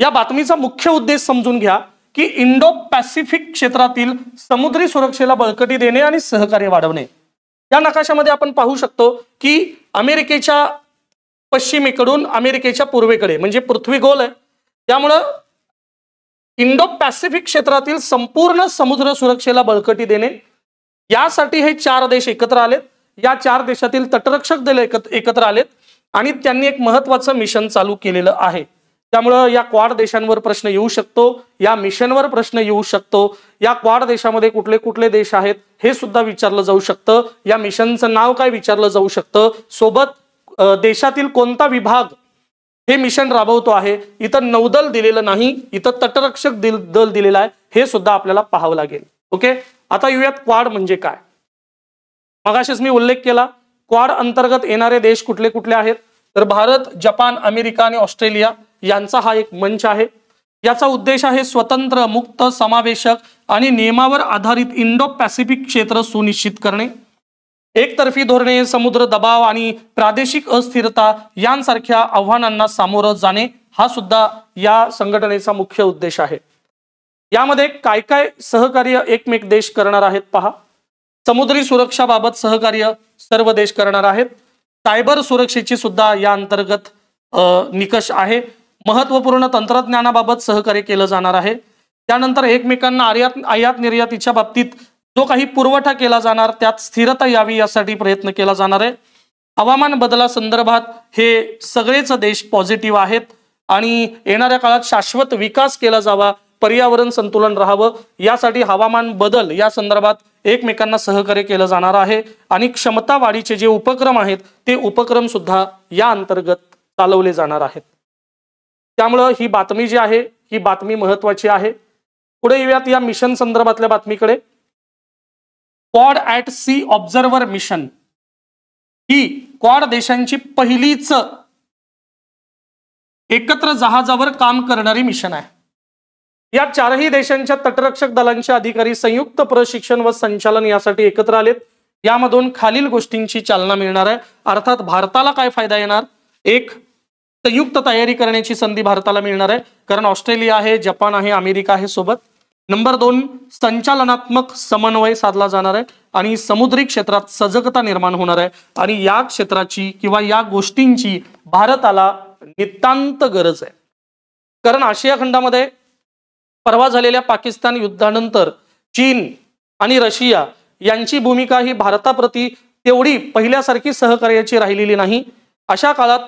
या बातमीचा मुख्य उद्देश समजून घ्या की इंडो पॅसिफिक क्षेत्रातील समुद्री सुरक्षेला बळकटी देणे आणि सहकार्य वाढवणे. या नकाशामध्ये आपण पाहू शकतो की अमेरिकेच्या पश्चिमेकडून अमेरिकेच्या पूर्वेकडे म्हणजे पृथ्वी गोल आहे, त्यामुळं इंडो पॅसिफिक क्षेत्रातील संपूर्ण समुद्र सुरक्षेला बळकटी देणे यासाठी हे 4 देश एकत्र आलेत. या 4 देशातील तटरक्षक दल एकत्र आलेत आणि त्यांनी एक महत्वाचं मिशन चालू केलेलं आहे. त्यामुळं या क्वाड देशांवर प्रश्न येऊ शकतो, या मिशनवर प्रश्न येऊ शकतो. या क्वाड देशामध्ये कुठले कुठले देश आहेत हे सुद्धा विचारलं जाऊ शकतं. या मिशनचं नाव काय विचारलं जाऊ शकतं. सोबत देशातील कोणता विभाग हे मिशन राबवतो आहे. इथं नौदल दिलेलं नाही, इथं तटरक्षक दल दिलेलं आहे, हे सुद्धा आपल्याला पाहावं लागेल. ओके, आता येऊयात क्वाड म्हणजे काय. मगाशीच मी उल्लेख केला, क्वाड अंतर्गत येणारे देश कुठले कुठले आहेत. तर भारत, जपान, अमेरिका आणि ऑस्ट्रेलिया यांचा हा एक मंच आहे. याचा उद्देश आहे स्वतंत्र, मुक्त, समावेशक आणि नियमावर आधारित इंडो पॅसिफिक क्षेत्र सुनिश्चित करणे. एकतर्फी धोरणे, समुद्र दबाव आणि प्रादेशिक अस्थिरता यांसारख्या आव्हानांना सामोरं जाणे हा सुद्धा या संघटनेचा मुख्य उद्देश आहे. यामध्ये काय काय सहकार्य एकमेक देश करणार आहेत पहा. समुद्री सुरक्षाबाबत सहकार्य सर्व देश करणार आहेत. सायबर सुरक्षेची सुद्धा या अंतर्गत निकष आहे. महत्वपूर्ण तंत्रज्ञानाबाबत सहकार्य केलं जाणार आहे. त्यानंतर एकमेकांना आयात निर्यातीच्या बाबतीत जो काही पुरवठा केला जाणार त्यात स्थिरता यावी यासाठी प्रयत्न केला जाणार आहे. हवामान बदलासंदर्भात हे सगळेच देश पॉझिटिव्ह आहेत आणि येणाऱ्या काळात शाश्वत विकास केला जावा, पर्यावरण संतुलन राहावं यासाठी हवामान बदल या संदर्भात एकमेकांना सहकार्य केलं जाणार आहे. आणि क्षमता वाढीचे जे उपक्रम आहेत ते उपक्रम सुद्धा या अंतर्गत चालवले जाणार आहेत. त्यामुळं ही बातमी जी आहे ही बातमी महत्वाची आहे. पुढे येऊयात या मिशन संदर्भातल्या बातमीकडे. Quad at sea observer mission ही क्वाड देशांची पहिलीच एकत्र जहाजावर काम करणारी मिशन आहे. या 4ही देशांच्या तटरक्षक दलांचे अधिकारी संयुक्त प्रशिक्षण व संचालन यासाठी एकत्र आलेत. यामधून खालील गोष्टींची चालना मिळणार आहे. अर्थात भारताला काय फायदा येणार, एक संयुक्त तयारी करण्याची संधी भारताला मिळणार आहे, कारण ऑस्ट्रेलिया आहे, जपान आहे, अमेरिका आहे सोबत. नंबर 2, संचालनात्मक समन्वय साधला जाणार आहे आणि समुद्री क्षेत्रात सजगता निर्माण होणार आहे. आणि या क्षेत्राची किंवा या गोष्टींची भारताला नितांत गरज आहे. कारण आशिया खंडामध्ये परवा झालेल्या पाकिस्तान युद्धानंतर चीन आणि रशिया यांची भूमिका ही भारताप्रती तेवढी पहिल्यासारखी सहकार्याची राहिलेली नाही. अशा काळात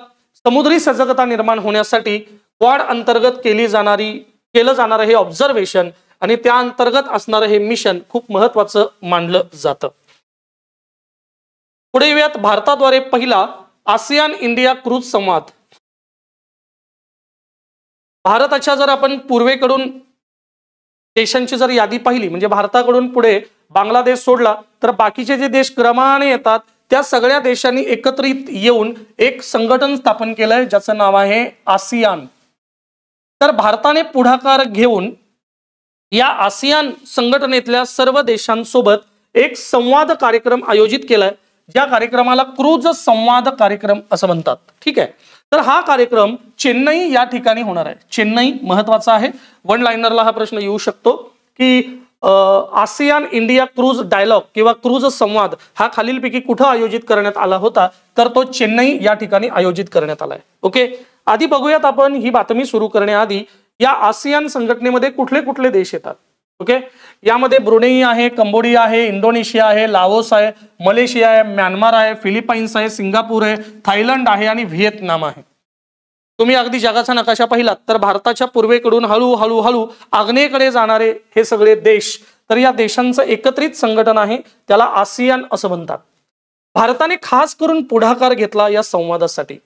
समुद्री सजगता निर्माण होण्यासाठी क्वाड अंतर्गत केलं जाणारं हे ऑब्झर्वेशन आणि त्या अंतर्गत असणारं हे मिशन खूप महत्वाचं मानलं जातं. पुढे येऊयात भारताद्वारे पहिला आसियान इंडिया क्रूज संवाद. भारताच्या जर आपण पूर्वेकडून देशांची जर यादी पाहिली म्हणजे भारताकडून पुढे बांगलादेश सोडला तर बाकीचे जे देश क्रमाने येतात त्या सगळ्या देशांनी एकत्रित येऊन एक संघटन स्थापन केलंय ज्याचं नाव आहे आसियान. तर भारताने पुढाकार घेऊन या आसियान संघटनेतल्या सर्व देशांसोबत एक संवाद कार्यक्रम आयोजित केलाय, ज्या कार्यक्रमाला क्रूज संवाद कार्यक्रम असं म्हणतात. ठीक आहे, तर हा कार्यक्रम चेन्नई या ठिकाणी होणार आहे. चेन्नई महत्वाचा आहे. वन लाइनरला हा प्रश्न येऊ शकतो की आसियान इंडिया क्रूज डायलॉग किंवा क्रूज संवाद हा खालीलपैकी कुठं आयोजित करण्यात आला होता, तर तो चेन्नई या ठिकाणी आयोजित करण्यात आलाय. ओके, आधी बघूयात आपण ही बातमी सुरू करण्याआधी या आसियान संघटनेमध्ये कुठले कुठले देश येतात. ओके, यामध्ये ब्रुनेई आहे, कंबोडिया आहे, इंडोनेशिया आहे, लाओस आहे, मलेशिया आहे, म्यानमार आहे, फिलिपाईन्स आहे, सिंगापूर आहे, थायलंड आहे आणि व्हिएतनाम आहे. तुम्ही अगदी जगाचा नकाशा पाहिलात तर भारताच्या पूर्वेकडून हळूहळू आग्नेयेकडे जाणारे हे सगळे देश, तर या देशांचं एकत्रित संघटन आहे, त्याला आसियान असं म्हणतात. भारताने खास करून पुढाकार घेतला या संवादासाठी.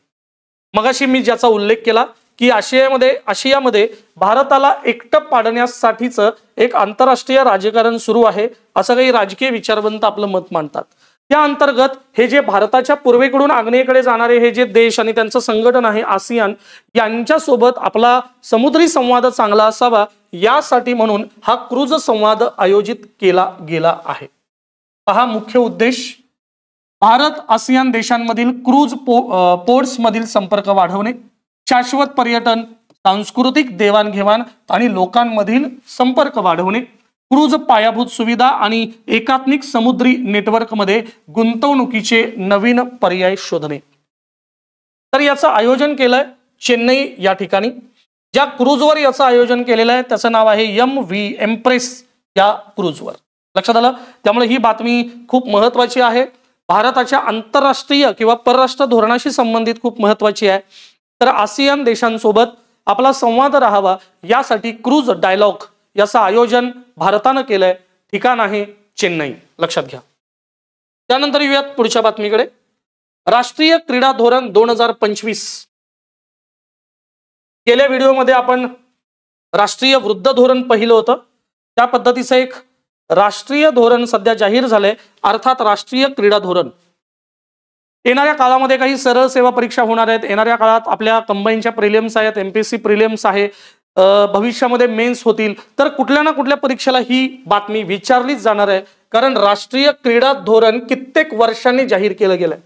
मगाशी मी ज्याचा उल्लेख केला की आशियामध्ये भारताला एकटं पाडण्यासाठीच एक आंतरराष्ट्रीय राजकारण सुरू आहे असं काही राजकीय विचारवंत आपलं मत मांडतात. त्या अंतर्गत हे जे भारताच्या पूर्वेकडून आग्नेयेकडे जाणारे हे जे देश आणि त्यांचं संघटन आहे आसियान, यांच्यासोबत आपला समुद्री संवाद चांगला असावा यासाठी म्हणून हा क्रूज संवाद आयोजित केला गेला आहे. पहा मुख्य उद्देश, भारत आसियान देशांमधील क्रूज पोर्ट्स मधील संपर्क वाढवणे, शाश्वत पर्यटन, सांस्कृतिक देवाणघेवाण आणि लोकांमधील संपर्क वाढवणे, क्रूज पायाभूत सुविधा आणि एकात्मिक समुद्री नेटवर्कमध्ये गुंतवणुकीचे नवीन पर्याय शोधणे. तर याचं आयोजन केलंय चेन्नई या ठिकाणी. ज्या क्रूजवर याचं आयोजन केलेलं आहे त्याचं नाव आहे MV एम्प्रेस या क्रूजवर. लक्षात आलं. त्यामुळे ही बातमी खूप महत्वाची आहे. भारताच्या आंतरराष्ट्रीय किंवा परराष्ट्र धोरणाशी संबंधित खूप महत्वाची आहे. तर आसियान देशांसोबत आपला संवाद राहावा यासाठी क्रूज डायलॉग याचं आयोजन भारतानं केलंय. ठिकाण आहे चेन्नई. लक्षात घ्या. त्यानंतर येऊयात पुढच्या बातमीकडे. राष्ट्रीय क्रीडा धोरण 2025. गेल्या व्हिडिओमध्ये आपण राष्ट्रीय वृद्ध धोरण पाहिलं होतं. त्या पद्धतीचं एक राष्ट्रीय धोरण सध्या जाहीर झालंय, अर्थात राष्ट्रीय क्रीडा धोरण. येणाऱ्या काळामध्ये काही सरळ सेवा परीक्षा होणार आहेत. येणाऱ्या काळात आपल्या कंबाईनच्या प्रिलिम्स आहेत, MPSC प्रिलिम्स आहे, भविष्यामध्ये मेन्स होतील. तर कुठल्या ना कुठल्या परीक्षेला ही बातमी विचारलीच जाणार आहे. कारण राष्ट्रीय क्रीडा धोरण कित्येक वर्षांनी जाहीर केलं गेलंय.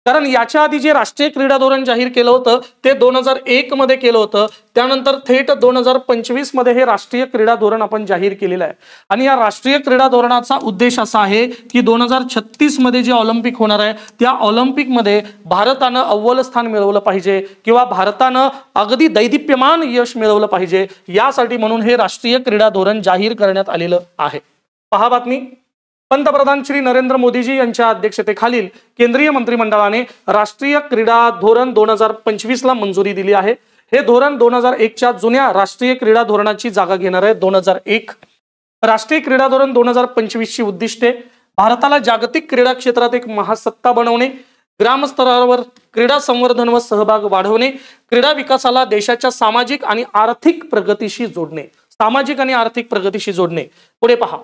कारण याच्या आधी जे राष्ट्रीय क्रीडा धोरण जाहीर केलं होतं ते 2001 मध्ये केलं होतं. त्यानंतर थेट 2025 मध्ये हे राष्ट्रीय क्रीडा धोरण आपण जाहीर केलेलं आहे. आणि या राष्ट्रीय क्रीडा धोरणाचा उद्देश असा आहे की 2036 मध्ये जे ऑलिम्पिक होणार आहे त्या ऑलिम्पिकमध्ये भारतानं अव्वल स्थान मिळवलं पाहिजे किंवा भारतानं अगदी दैदिप्यमान यश मिळवलं पाहिजे. यासाठी म्हणून हे राष्ट्रीय क्रीडा धोरण जाहीर करण्यात आलेलं आहे. पहा बातमी. पंतप्रधान श्री नरेंद्र मोदीजी यांच्या अध्यक्षतेखालील केंद्रीय मंत्रिमंडळाने राष्ट्रीय क्रीडा धोरण 2025 ला मंजुरी दिली आहे. हे धोरण 2001 च्या जुन्या राष्ट्रीय क्रीडा धोरणाची जागा घेणार आहे. 2001 राष्ट्रीय क्रीडा धोरण 2025 ची उद्दिष्टे भारताला जागतिक क्रीडा क्षेत्रात एक महासत्ता बनवणे, ग्रामस्तरावर क्रीडा संवर्धन व सहभाग वाढवणे, क्रीडा विकासाला देशाच्या सामाजिक आणि आर्थिक प्रगतीशी जोडणे. सामाजिक आणि आर्थिक प्रगतीशी जोडणे. पुढे पहा.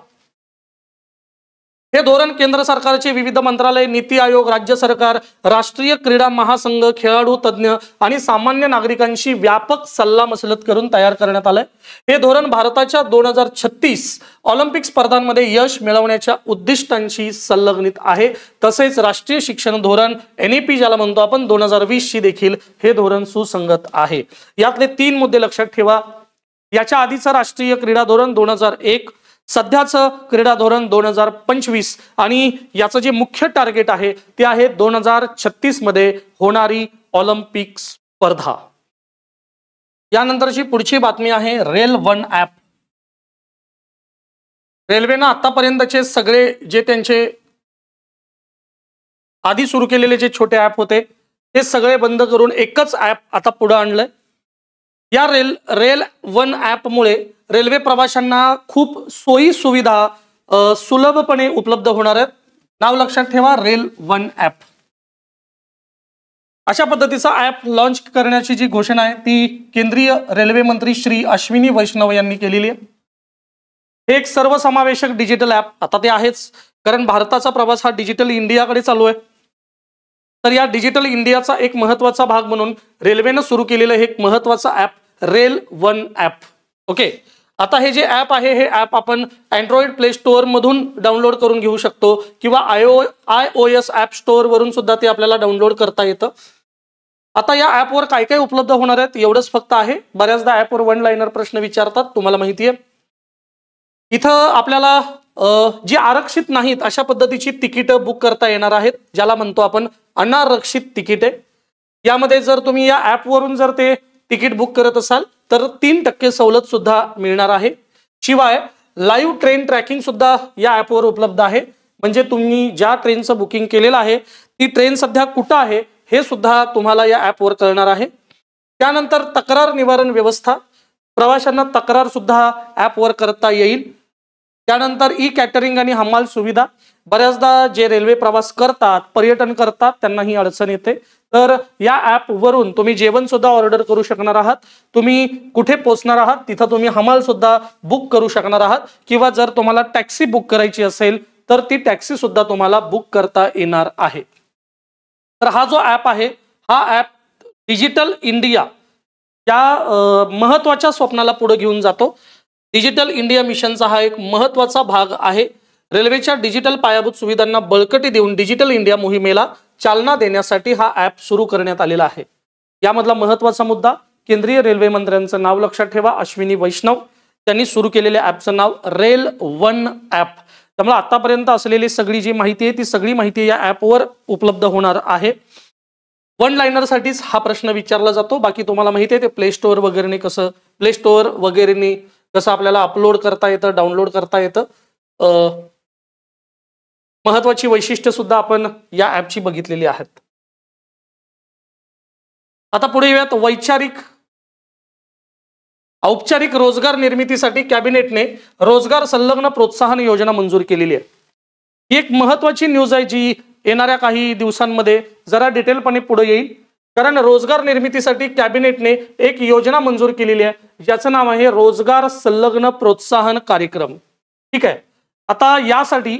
हे धोरण केंद्र सरकारचे विविध मंत्रालय, नीती आयोग, राज्य सरकार, राष्ट्रीय क्रीडा महासंघ, खेळाडू, तज्ञ आणि सामान्य नागरिकांशी व्यापक सल्लामसलत करून तयार करण्यात आलंय. हे धोरण भारताच्या 2036 ऑलिम्पिक स्पर्धांमध्ये यश मिळवण्याच्या उद्दिष्टांशी संलग्नित आहे. तसेच राष्ट्रीय शिक्षण धोरण NEP ज्याला म्हणतो आपण 2020 शी देखील हे धोरण सुसंगत आहे. यातले 3 मुद्दे लक्षात ठेवा. याच्या आधीचं राष्ट्रीय क्रीडा धोरण 2001, सध्याचं क्रीडा धोरण 2025 आणि याचं जे मुख्य टार्गेट आहे ते आहे 2036 मध्ये होणारी ऑलिम्पिक स्पर्धा. यानंतरची पुढची बातमी आहे रेल वन ऍप. रेल्वेनं आतापर्यंतचे सगळे जे त्यांचे आधी सुरू केलेले जे छोटे ऍप होते ते सगळे बंद करून एकच ऍप आता पुढे आणलंय. या रेल वन ऍपमुळे रेल्वे प्रवाशांना खूप सोयी सुविधा सुलभपणे उपलब्ध होणार आहेत. नाव लक्षात ठेवा, रेल वन ऍप. अशा पद्धतीचा ऍप लॉन्च करण्याची जी घोषणा आहे ती केंद्रीय रेल्वे मंत्री श्री अश्विनी वैष्णव यांनी केलेली आहे. हे एक सर्वसमावेशक डिजिटल ऍप आता ते आहेच, कारण भारताचा प्रवास हा डिजिटल इंडियाकडे चालू आहे. तर या डिजिटल इंडियाचा एक महत्वाचा भाग म्हणून रेल्वेनं सुरू केलेलं हे एक महत्वाचं app rail one app. Okay. आता हे जे ऍप आहे हे ऍप आपण अँड्रॉइड प्ले स्टोअर मधून डाउनलोड करून घेऊ शकतो किंवा iOS ऍप स्टोअर वरून सुद्धा ते आपल्याला डाउनलोड करता येतं. आता या ऍपवर काय काय उपलब्ध होणार आहेत एवढंच फक्त आहे. बऱ्याचदा ऍपवर वन लाइनर प्रश्न विचारतात, तुम्हाला माहिती आहे. इथं आपल्याला जी आरक्षित नाहीत अशा पद्धतीची तिकीटं बुक करता येणार आहेत, ज्याला म्हणतो आपण अनारक्षित तिकीटे. यामध्ये जर तुम्ही या ऍपवरून जर ते तिकीट बुक करत असाल तर 3% सवलत सुद्धा मिळणार आहे. शिवाय लाईव्ह ट्रेन ट्रॅकिंग सुद्धा या ऍपवर उपलब्ध आहे. म्हणजे तुम्ही ज्या ट्रेनचं बुकिंग केलेलं आहे ती ट्रेन सध्या कुठं आहे हे सुद्धा तुम्हाला या ऍपवर कळणार आहे. त्यानंतर तक्रार निवारण व्यवस्था, प्रवाशांना तक्रार सुद्धा ऍपवर करता येईल. त्यानंतर ई कॅटरिंग आणि हमाल सुविधा. बऱ्याचदा जे रेल्वे प्रवास करतात, पर्यटन करतात, त्यांना ही अडचण येते. तर या ऍप वरून तुम्ही जेवण सुद्धा ऑर्डर करू शकणार आहात. तुम्ही कुठे पोहोचणार आहात तिथं तुम्ही हमाल सुद्धा बुक करू शकणार आहात. किंवा जर तुम्हाला टॅक्सी बुक करायची असेल तर ती टॅक्सी सुद्धा तुम्हाला बुक करता येणार आहे. तर हा जो ऍप आहे हा ऍप डिजिटल इंडिया या महत्वाच्या स्वप्नाला पुढे घेऊन जातो. डिजिटल इंडिया मिशनचा हा एक महत्वाचा भाग आहे. रेल्वेच्या डिजिटल पायाभूत सुविधांना बळकटी देऊन डिजिटल इंडिया मोहिमेला चालना देण्यासाठी हा ऍप सुरू करण्यात आलेला आहे. यामधला महत्वाचा मुद्दा केंद्रीय रेल्वे मंत्र्यांचं नाव लक्षात ठेवा, अश्विनी वैष्णव. त्यांनी सुरू केलेल्या ॲपचं नाव रेल वन ॲप. त्यामुळे आतापर्यंत असलेली सगळी जी माहिती आहे ती सगळी माहिती या ॲपवर उपलब्ध होणार आहे. वन लाइनरसाठीच हा प्रश्न विचारला जातो. बाकी तुम्हाला माहिती आहे ते प्ले स्टोअर वगैरेने कसं आपल्याला अपलोड करता येतं, डाउनलोड करता येतं. महत्वाची वैशिष्ट्य सुद्धा आपण या ॲपची बघितलेली आहेत. आता पुढे येऊयात. औपचारिक रोजगार निर्मितीसाठी कॅबिनेटने रोजगार संलग्न प्रोत्साहन योजना मंजूर केलेली आहे. ही एक महत्वाची न्यूज आहे जी येणाऱ्या काही दिवसांमध्ये जरा डिटेलपणे पुढे येईल. कारण रोजगार निर्मितीसाठी कॅबिनेटने एक योजना मंजूर केलेली आहे ज्याचं नाव आहे रोजगार संलग्न प्रोत्साहन कार्यक्रम. ठीक आहे. आता यासाठी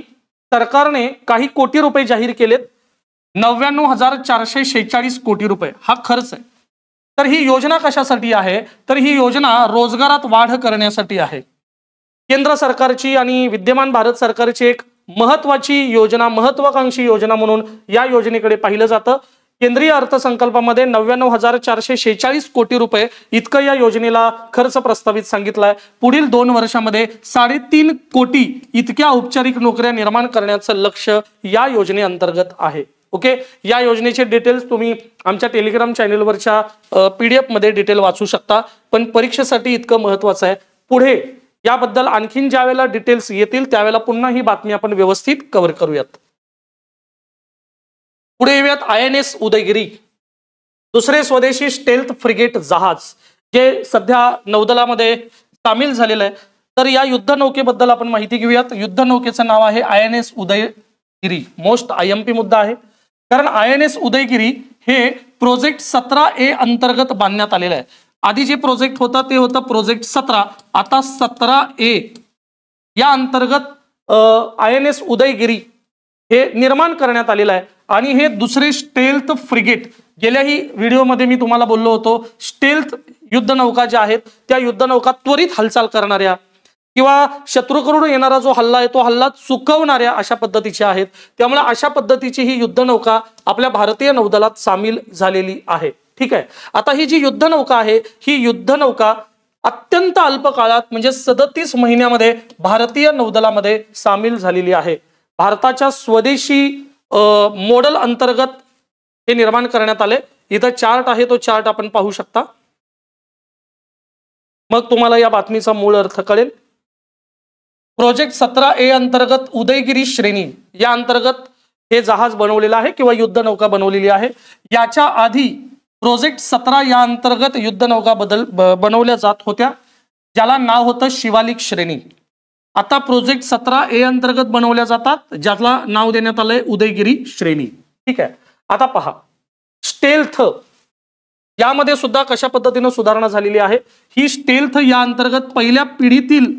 सरकारने काही कोटी रुपये जाहीर केलेत. 99,446 कोटी रुपये हा खर्च आहे. तर ही योजना कशासाठी आहे? तर ही योजना रोजगारात वाढ करण्यासाठी आहे. केंद्र सरकारची आणि विद्यमान भारत सरकारची एक महत्वाची योजना, महत्वाकांक्षी योजना म्हणून या योजनेकडे पाहिलं जातं. केंद्रीय अर्थसंकल्पामध्ये 99,446 कोटी रुपये इतकं या योजनेला खर्च प्रस्तावित सांगितलाय. पुढील 2 वर्षामध्ये 3.5 कोटी इतक्या औपचारिक नोकऱ्या निर्माण करण्याचं लक्ष या योजनेअंतर्गत आहे. ओके. या योजनेचे डिटेल्स तुम्ही आमच्या टेलिग्राम चॅनलवरच्या PDF मध्ये डिटेल वाचू शकता. पण परीक्षेसाठी इतकं महत्वाचं आहे. पुढे याबद्दल आणखीन ज्या वेळेला डिटेल्स येतील त्यावेळेला पुन्हा ही बातमी आपण व्यवस्थित कव्हर करूयात. पुढे येऊयात. INS उदयगिरी, दुसरे स्वदेशी स्टेल्थ फ्रिगेट जहाज जे सध्या नौदलामध्ये सामील झालेलं आहे. तर या युद्धनौकेबद्दल आपण माहिती घेऊयात. युद्धनौकेचं नाव आहे INS उदयगिरी. मोस्ट IMP मुद्दा आहे. कारण INS उदयगिरी हे प्रोजेक्ट 17A अंतर्गत बांधण्यात आलेलं आहे. आधी जे प्रोजेक्ट होता ते होतं प्रोजेक्ट 17. आता 17A या अंतर्गत INS उदयगिरी हे निर्माण करण्यात आलेलं आहे. आणि हे दुसरे स्टेल्थ फ्रिगेट, गेल्याही व्हिडिओमध्ये मी तुम्हाला बोललो होतो, स्टेल्थ युद्धनौका ज्या आहेत त्या युद्धनौका त्वरित हालचाल करणाऱ्या किंवा शत्रूकडून येणारा जो हल्ला आहे तो हल्ला चुकवणाऱ्या अशा पद्धतीच्या आहेत. त्यामुळे अशा पद्धतीची ही युद्धनौका आपल्या भारतीय नौदलात सामील झालेली आहे. ठीक आहे. आता ही जी युद्धनौका आहे ही युद्धनौका अत्यंत अल्प काळात म्हणजे 37 महिन्यामध्ये भारतीय नौदलामध्ये सामील झालेली आहे. भारताच्या स्वदेशी मॉडेल अंतर्गत हे निर्माण करण्यात आले. इथं चार्ट आहे, तो चार्ट आपण पाहू शकता. मग तुम्हाला या बातमीचा मूळ अर्थ कळेल. प्रोजेक्ट 17A अंतर्गत उदयगिरी श्रेणी या अंतर्गत हे जहाज बनवलेलं आहे किंवा युद्धनौका बनवलेली आहे. याच्या आधी प्रोजेक्ट 17 या अंतर्गत युद्धनौका बनवल्या जात होत्या ज्याला नाव होतं शिवालिक श्रेणी. आता प्रोजेक्ट 17A अंतर्गत बनवल्या जातात ज्याला नाव देण्यात आलंय उदयगिरी श्रेणी. ठीक आहे. आता पहा, स्टेल्थ यामध्ये सुद्धा कशा पद्धतीने सुधारणा झालेली आहे. ही स्टेल्थ या अंतर्गत पहिल्या पिढीतील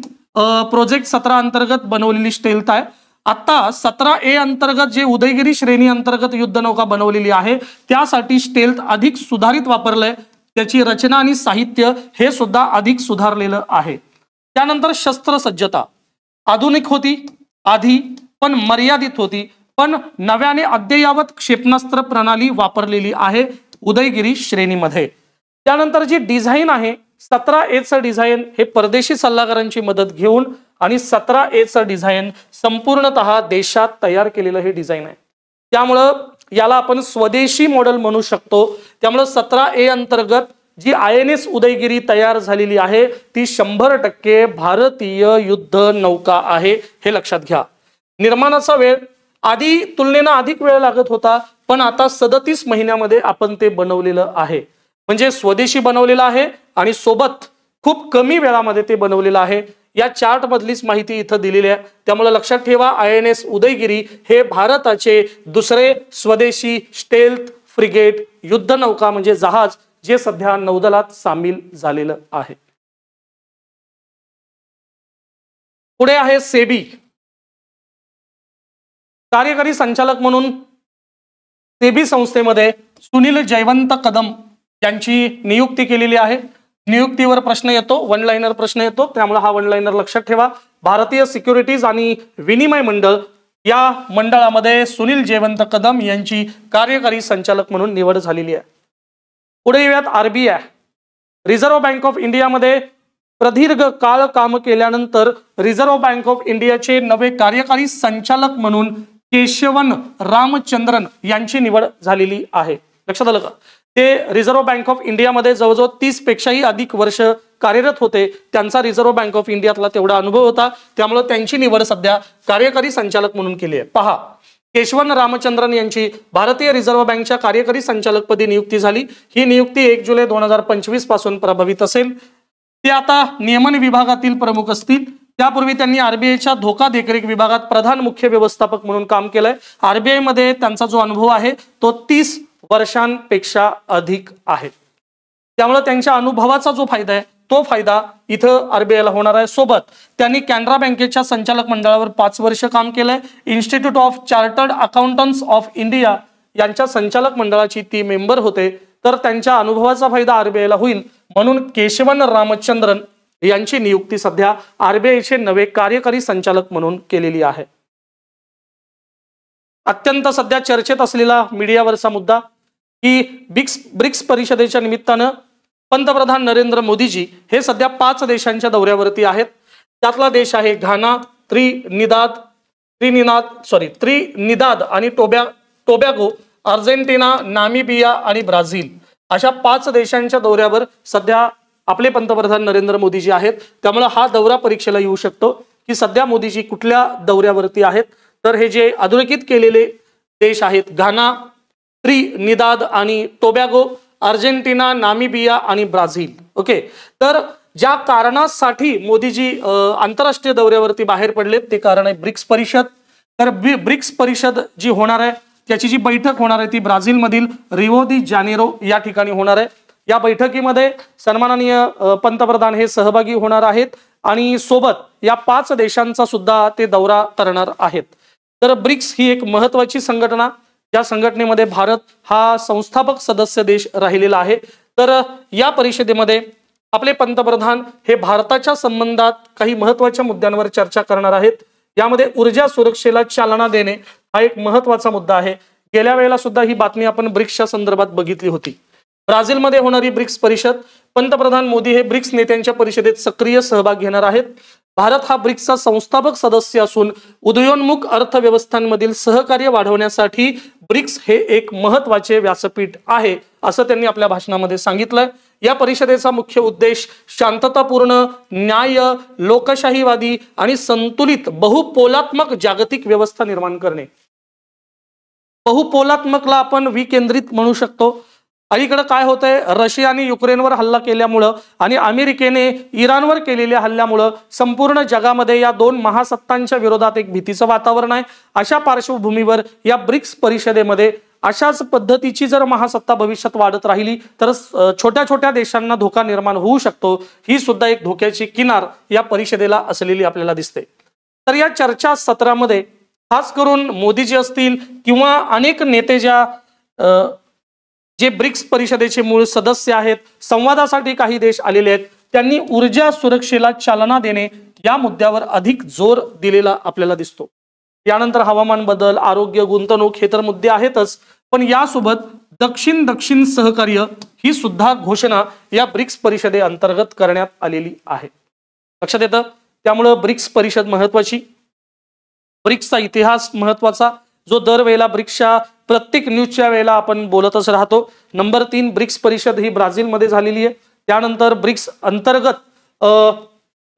प्रोजेक्ट 17 अंतर्गत बनवलेली स्टेल्थ आहे. आता 17A अंतर्गत जे उदयगिरी श्रेणी अंतर्गत युद्धनौका बनवलेली आहे त्यासाठी स्टेल्थ अधिक सुधारित वापरलंय. त्याची रचना आणि साहित्य हे सुद्धा अधिक सुधारलेलं आहे. त्यानंतर शस्त्रसज्जता आधुनिक होती आधी, पण मर्यादित होती. पण नव्याने अद्ययावत क्षेपणास्त्र प्रणाली वापरलेली आहे उदयगिरी श्रेणीमध्ये. त्यानंतर जी डिझाईन आहे 17A डिझाईन हे परदेशी सल्लागारांची मदत घेऊन आणि 17A डिझाईन संपूर्णतः देशात तयार केलेलं हे डिझाईन आहे. त्यामुळं याला आपण स्वदेशी मॉडेल म्हणू शकतो. त्यामुळे 17A अंतर्गत जी INS उदयगिरी तयार झालेली आहे ती 100% भारतीय युद्ध नौका आहे, हे लक्षात घ्या. निर्माणाचा वेळ आधी तुलनेने अधिक वेळ लागत होता, पण आता 37 महिन्यामध्ये आपण ते बनवलेलं आहे. म्हणजे स्वदेशी बनवलेलं आहे आणि सोबत खूप कमी वेळामध्ये ते बनवलेलं आहे. या चार्ट मधलीच माहिती इथं दिलेली आहे. त्यामुळे लक्षात ठेवा INS उदयगिरी हे भारताचे दुसरे स्वदेशी स्टेल्थ फ्रिगेट युद्धनौका म्हणजे जहाज जे सध्या नौदलात सामील झालेलं आहे. पुढे आहे सेबी. कार्यकारी संचालक म्हणून सेबी संस्थेमध्ये सुनील जयवंत कदम यांची नियुक्ती केलेली आहे. नियुक्तीवर प्रश्न येतो, वन लाइनर प्रश्न येतो, त्यामुळे हा वन लाइनर लक्षात ठेवा. भारतीय सिक्युरिटीज आणि विनिमय मंडळ या मंडळामध्ये सुनील जयवंत कदम यांची कार्यकारी संचालक म्हणून निवड झालेली आहे. पुढे येऊयात RBI. रिझर्व्ह बँक ऑफ इंडियामध्ये प्रदीर्घ काळ काम केल्यानंतर रिझर्व्ह बँक ऑफ इंडियाचे नवे कार्यकारी संचालक म्हणून केशवन रामचंद्रन यांची निवड झालेली आहे। लक्षात आलं का? ते रिझर्व्ह बँक ऑफ इंडियामध्ये जवळजवळ 30 पेक्षाही अधिक वर्ष कार्यरत होते। त्यांचा रिझर्व्ह बँक ऑफ इंडियातला तेवढा अनुभव होता, त्यामुळे त्यांची निवड सध्या कार्यकारी संचालक म्हणून केली आहे। पहा, केशवन रामचंद्रन यांची भारतीय रिझर्व्ह बँकच्या कार्यकारी संचालकपदी नियुक्ती झाली। ही नियुक्ती 1 जुलै 2025 पासून प्रभावित असेल। ते आता नियमन विभागातील प्रमुख असतील। त्यापूर्वी त्यांनी आरबीआयच्या धोका देखरेख विभागात प्रधान मुख्य व्यवस्थापक म्हणून काम केलंय। आरबीआय मध्ये त्यांचा जो अनुभव आहे तो 30 वर्षांपेक्षा अधिक आहे, त्यामुळे त्यांच्या अनुभवाचा जो फायदा आहे तो फायदा इथं आरबीआयला होणार आहे। सोबत त्यांनी कॅनरा बँकेच्या संचालक मंडळावर 5 वर्ष काम केलंय। Institute of chartered accountants of India यांच्या संचालक मंडळाची ती मेंबर होते, तर त्यांच्या अनुभवाचा फायदा आरबीआयला होईल म्हणून केशवन रामचंद्रन यांची नियुक्ती सध्या आरबीआयचे नवे कार्यकारी संचालक म्हणून केलेली आहे। अत्यंत सध्या चर्चेत असलेला मीडियावरचा मुद्दा की ब्रिक्स परिषदेच्या निमित्तानं पंतप्रधान नरेंद्र मोदीजी हे सध्या 5 देशांच्या दौऱ्यावरती आहेत। त्यातला देश आहे घाना, त्रिनिदाद आणि टोबॅगो, अर्जेंटिना, नामिबिया आणि ब्राझील अशा 5 देशांच्या दौऱ्यावर सध्या आपले पंतप्रधान नरेंद्र मोदीजी आहेत। त्यामुळे हा दौरा परीक्षेला येऊ शकतो की सध्या मोदीजी कुठल्या दौऱ्यावरती आहेत। तर हे जे अधोरेखित केलेले देश आहेत घाना, त्रिनिदाद आणि टोबॅगो, अर्जेंटिना, नामिबिया आणि ब्राझील। ओके, तर ज्या कारणासाठी मोदीजी आंतरराष्ट्रीय दौऱ्यावरती बाहेर पडलेत ते कारण आहे ब्रिक्स परिषद। तर ब्रिक्स परिषद जी होणार आहे त्याची जी बैठक होणार आहे ती ब्राझील मधील रिओ दी जानेरो या ठिकाणी होणार आहे। या बैठकीमध्ये सन्माननीय पंतप्रधान हे सहभागी होणार आहेत आणि सोबत या 5 देशांचा सुद्धा ते दौरा करणार आहेत। तर ब्रिक्स ही एक महत्त्वाची संघटना, या संघटनेमध्ये भारत हा संस्थापक सदस्य देश राहिलेला आहे। तर या परिषदेमध्ये आपले पंतप्रधान हे भारताच्या संबंधात काही महत्त्वाच्या मुद्द्यांवर चर्चा करणार आहेत। यामध्ये ऊर्जा सुरक्षेला चालना देणे हा एक महत्त्वाचा मुद्दा आहे। गेल्या वेळेला सुद्धा ही बातमी आपण ब्रिक्सच्या संदर्भात बघितली होती। ब्राझीलमध्ये होणारी ब्रिक्स परिषद, पंतप्रधान मोदी हे ब्रिक्स नेत्यांच्या परिषदेत सक्रिय सहभाग घेणार आहेत। भारत हा ब्रिक्सचा संस्थापक सदस्य असून उदयोन्मुख अर्थव्यवस्थांमधील सहकार्य वाढवण्यासाठी ब्रिक्स हे एक महत्त्वाचे व्यासपीठ आहे असं त्यांनी आपल्या भाषणामध्ये सांगितलंय। या परिषदेचा मुख्य उद्देश शांततापूर्ण, न्याय, लोकशाहीवादी आणि संतुलित बहुपोलात्मक जागतिक व्यवस्था निर्माण करणे। बहुपोलात्मकला आपण विकेंद्रित म्हणू शकतो। अलीकडे काय होतंय, रशियाने युक्रेनवर हल्ला केल्यामुळं आणि अमेरिकेने इराणवर केलेल्या हल्ल्यामुळं संपूर्ण जगामध्ये या 2 महासत्तांच्या विरोधात एक भीतीचं वातावरण आहे। अशा पार्श्वभूमीवर या ब्रिक्स परिषदेमध्ये अशाच पद्धतीची जर महासत्ता भविष्यात वाढत राहिली तर छोट्या छोट्या देशांना धोका निर्माण होऊ शकतो। ही सुद्धा एक धोक्याची किनार या परिषदेला असलेली आपल्याला दिसते। तर या चर्चा सत्रामध्ये खास करून मोदीजी असतील किंवा अनेक नेते जे ब्रिक्स परिषदेचे मूळ सदस्य आहेत, संवादासाठी काही देश आलेले आहेत, त्यांनी ऊर्जा सुरक्षेला चालना देणे या मुद्द्यावर अधिक जोर दिलेला आपल्याला दिसतो। यानंतर हवामान बदल, आरोग्य, गुंतवणूक हे तर मुद्दे आहेतच, पण यासोबत दक्षिण सहकार्य ही सुद्धा घोषणा या ब्रिक्स परिषदे अंतर्गत करण्यात आलेली आहे। लक्षात येतं, त्यामुळे ब्रिक्स परिषद महत्त्वाची, ब्रिक्सचा इतिहास महत्त्वाचा, जो दरवेळेला ब्रिक्सच्या प्रत्येक न्यूजच्या वेळेला आपण बोलतच राहतो। नंबर 3 ब्रिक्स परिषद ही ब्राझीलमध्ये झालेली आहे। त्यानंतर ब्रिक्स अंतर्गत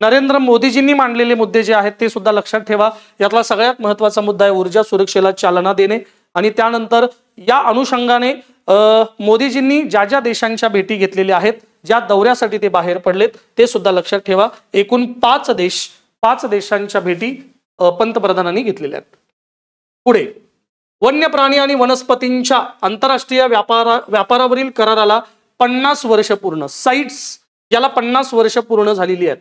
नरेंद्र मोदीजींनी मांडलेले मुद्दे जे आहेत ते सुद्धा लक्षात ठेवा। यातला सगळ्यात महत्त्वाचा मुद्दा आहे ऊर्जा सुरक्षेला चालना देणे। आणि त्यानंतर या अनुषंगाने मोदीजींनी ज्या देशांच्या भेटी घेतलेल्या आहेत, ज्या दौऱ्यासाठी ते बाहेर पडलेत ते सुद्धा लक्षात ठेवा। एकूण 5 देशांच्या भेटी पंतप्रधानांनी घेतलेल्या आहेत। पुढे वन्य प्राणी आणि वनस्पतींच्या आंतरराष्ट्रीय व्यापारावरील कराराला 50 वर्ष पूर्ण, साइट्स याला 50 वर्ष पूर्ण झालेली आहेत।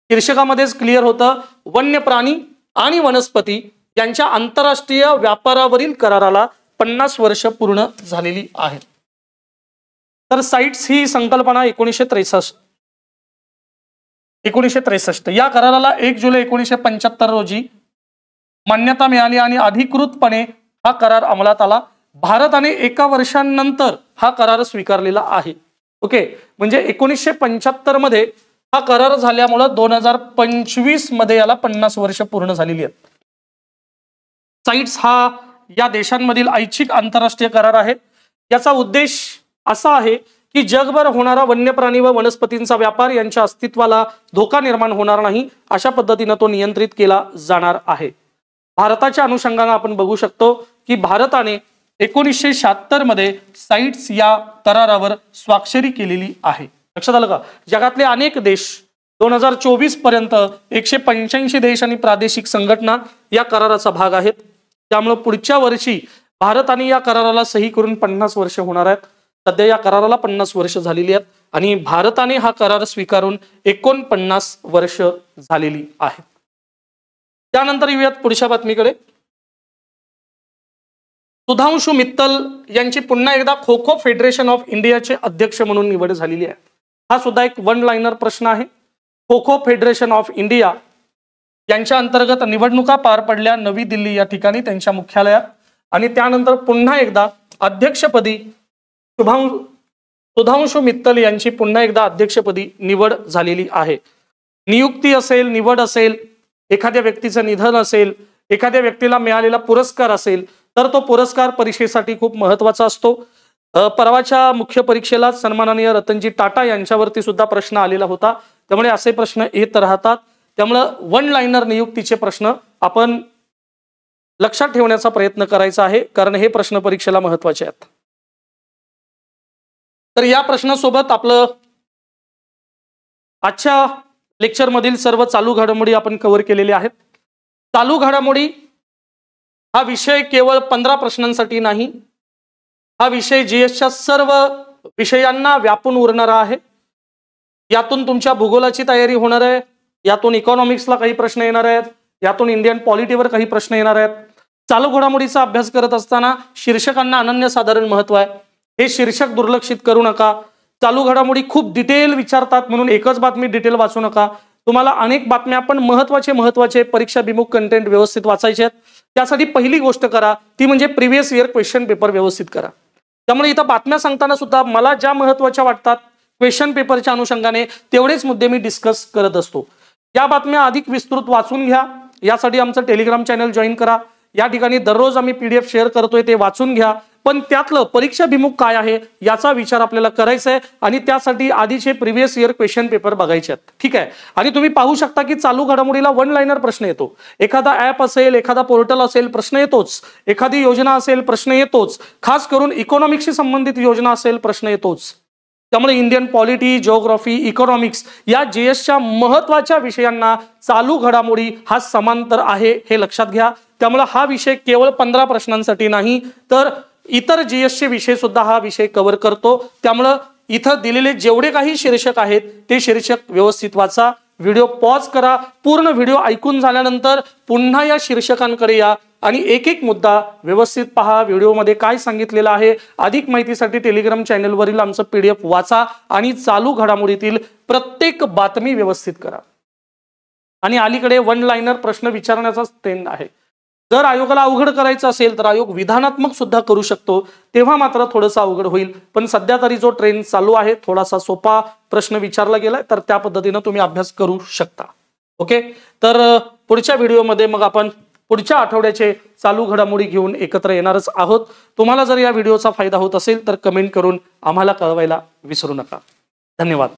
शीर्षकामध्येच क्लिअर होतं, वन्य प्राणी आणि वनस्पती यांच्या आंतरराष्ट्रीय व्यापारावरील कराराला 50 वर्ष पूर्ण झालेली आहेत। तर साइट्स ही संकल्पना 1963 या कराराला 1 जुलै 1975 रोजी मान्यता मिळाली आणि अधिकृतपणे हा करार अंमलात आला। भारताने 1 वर्षानंतर हा करार स्वीकारलेला आहे। ओके, म्हणजे 1975 मध्ये हा करार झाल्यामुळे 2025 मध्ये याला 50 वर्ष पूर्ण झालेली आहेत. साइट्स हा या देशांमधील ऐच्छिक आंतरराष्ट्रीय करार आहे. याचा उद्देश असा आहे की जगभर होणारा वन्य प्राणी व वनस्पतींचा व्यापार यांच्या अस्तित्वाला धोका निर्माण होणार नाही अशा पद्धतीने तो नियंत्रित केला जाणार आहे. भारताच्या अनुषंगाने आपण बघू शकतो की भारताने 1976 मध्ये साइट्स या करारावर स्वाक्षरी केलेली आहे. लक्षात आलं का? जगातले अनेक देश 2024 पर्यंत 185 देश आणि प्रादेशिक संघटना या कराराचा भाग आहेत. त्यामुळे पुढच्या वर्षी भारताने या कराराला सही करून 50 वर्ष होणार आहेत. सध्या या कराराला 50 वर्ष झालेली आहेत आणि भारताने हा करार स्वीकारून 49 वर्ष झालेली आहेत. त्यानंतर येऊयात पुढच्या बातमीकडे. सुधांशु मित्तल यांची पुन्हा एकदा खो खो फेडरेशन ऑफ इंडियाचे अध्यक्ष म्हणून निवड झालेली आहे. हा सुद्धा एक वन लाइनर प्रश्न आहे. Kho kho federation of India यांच्या अंतर्गत निवडणुका पार पडल्या नवी दिल्ली या ठिकाणी त्यांच्या मुख्यालयात आणि त्यानंतर पुन्हा एकदा अध्यक्षपदी सुधांशु मित्तल यांची पुन्हा एकदा अध्यक्षपदी निवड झालेली आहे. नियुक्ती असेल, निवड असेल, एखाद्या व्यक्तीचं निधन असेल, एखाद्या व्यक्तीला मिळालेला पुरस्कार असेल तर तो पुरस्कार परीक्षेसाठी खूप महत्त्वाचा असतो. परवाच्या मुख्य परीक्षेला सन्माननीय रतनजी टाटा यांच्यावरती सुद्धा प्रश्न आलेला होता. त्यामुळे असे प्रश्न येत राहतात. त्यामुळे वन लाइनर नियुक्तीचे प्रश्न आपण लक्षात ठेवण्याचा प्रयत्न करायचा आहे कारण हे प्रश्न परीक्षेला महत्त्वाचे आहेत. तर या प्रश्नासोबत आपलं आजच्या लेक्चर मधील सर्व चालू घडामोडी आपण कव्हर केलेले आहेत. चालू घडामोडी हा विषय केवळ 15 प्रश्नांसाठी नाही, हा विषय जीएसच्या सर्व विषयांना व्यापून उरणारा आहे. यातून तुमच्या भूगोलाची तयारी होणार आहे, यातून इकॉनॉमिक्सला काही प्रश्न येणार आहेत, यातून इंडियन पॉलिटीवर काही प्रश्न येणार आहेत. चालू घडामोडीचा अभ्यास करत असताना शीर्षकांना अनन्यसाधारण महत्व आहे. हे शीर्षक दुर्लक्षित करू नका. चालू घडामोडी खूप डिटेल विचारतात म्हणून एकच बातमी डिटेल वाचू नका. तुम्हाला अनेक बातम्या पण महत्वाचे परीक्षाभिमुख कंटेंट व्यवस्थित वाचायचे आहेत. त्यासाठी पहिली गोष्ट करा ती म्हणजे प्रिव्हियस इयर क्वेश्चन पेपर व्यवस्थित करा. त्यामुळे इथं बातम्या सांगताना सुद्धा मला ज्या महत्वाच्या वाटतात क्वेश्चन पेपरच्या अनुषंगाने तेवढेच मुद्दे मी डिस्कस करत असतो. या बातम्या अधिक विस्तृत वाचून घ्या. यासाठी आमचं टेलिग्राम चॅनल जॉईन करा. या ठिकाणी दररोज आम्ही PDF शेअर करतोय, ते वाचून घ्या. पण त्यातलं परीक्षाभिमुख काय आहे याचा विचार आपल्याला करायचा आहे आणि त्यासाठी आधीचे प्रिव्हियस इयर क्वेश्चन पेपर बघायचे आहेत. ठीक आहे. आणि तुम्ही पाहू शकता की चालू घडामोडीला वन लाइनर प्रश्न येतो. एखादा ऍप असेल, एखादा पोर्टल असेल, प्रश्न येतोच. एखादी योजना असेल, प्रश्न येतोच. खास करून इकॉनॉमिक्सशी संबंधित योजना असेल, प्रश्न येतोच. त्यामुळे इंडियन पॉलिटी, जिओग्राफी, इकॉनॉमिक्स या जीएसच्या महत्त्वाच्या विषयांना चालू घडामोडी हा समांतर आहे हे लक्षात घ्या. त्यामुळे हा विषय केवळ 15 प्रश्नांसाठी नाही तर इतर जीएसचे विषय सुद्धा हा विषय कव्हर करतो. त्यामुळे इथं दिलेले जेवढे काही शीर्षक आहेत ते शीर्षक व्यवस्थित वाचा. व्हिडिओ पॉज करा. पूर्ण व्हिडिओ ऐकून झाल्यानंतर पुन्हा या शीर्षकांकडे या आणि एक एक मुद्दा व्यवस्थित पहा. व्हिडिओमध्ये काय सांगितलेलं आहे. अधिक माहितीसाठी टेलिग्राम चॅनलवरील आमचं PDF वाचा आणि चालू घडामोडीतील प्रत्येक बातमी व्यवस्थित करा. आणि अलीकडे वन लाइनर प्रश्न विचारण्याचा ट्रेंड आहे. जर आयोगाला अवघड करायचं असेल तर आयोग विधानात्मक सुद्धा करू शकतो, तेव्हा मात्र थोडंसं अवघड होईल. पण सध्या तरी जो ट्रेंड चालू आहे थोडासा सोपा प्रश्न विचारला गेलाय तर त्या पद्धतीने तुम्ही अभ्यास करू शकता. ओके. तर पुढच्या व्हिडिओमध्ये मग आपण पुढच्या आठवड्याचे चालू घडामोडी घेऊन एकत्र येणारच आहोत. तुम्हाला जर या व्हिडिओचा फायदा होत असेल तर कमेंट करून आम्हाला कळवायला विसरू नका. धन्यवाद.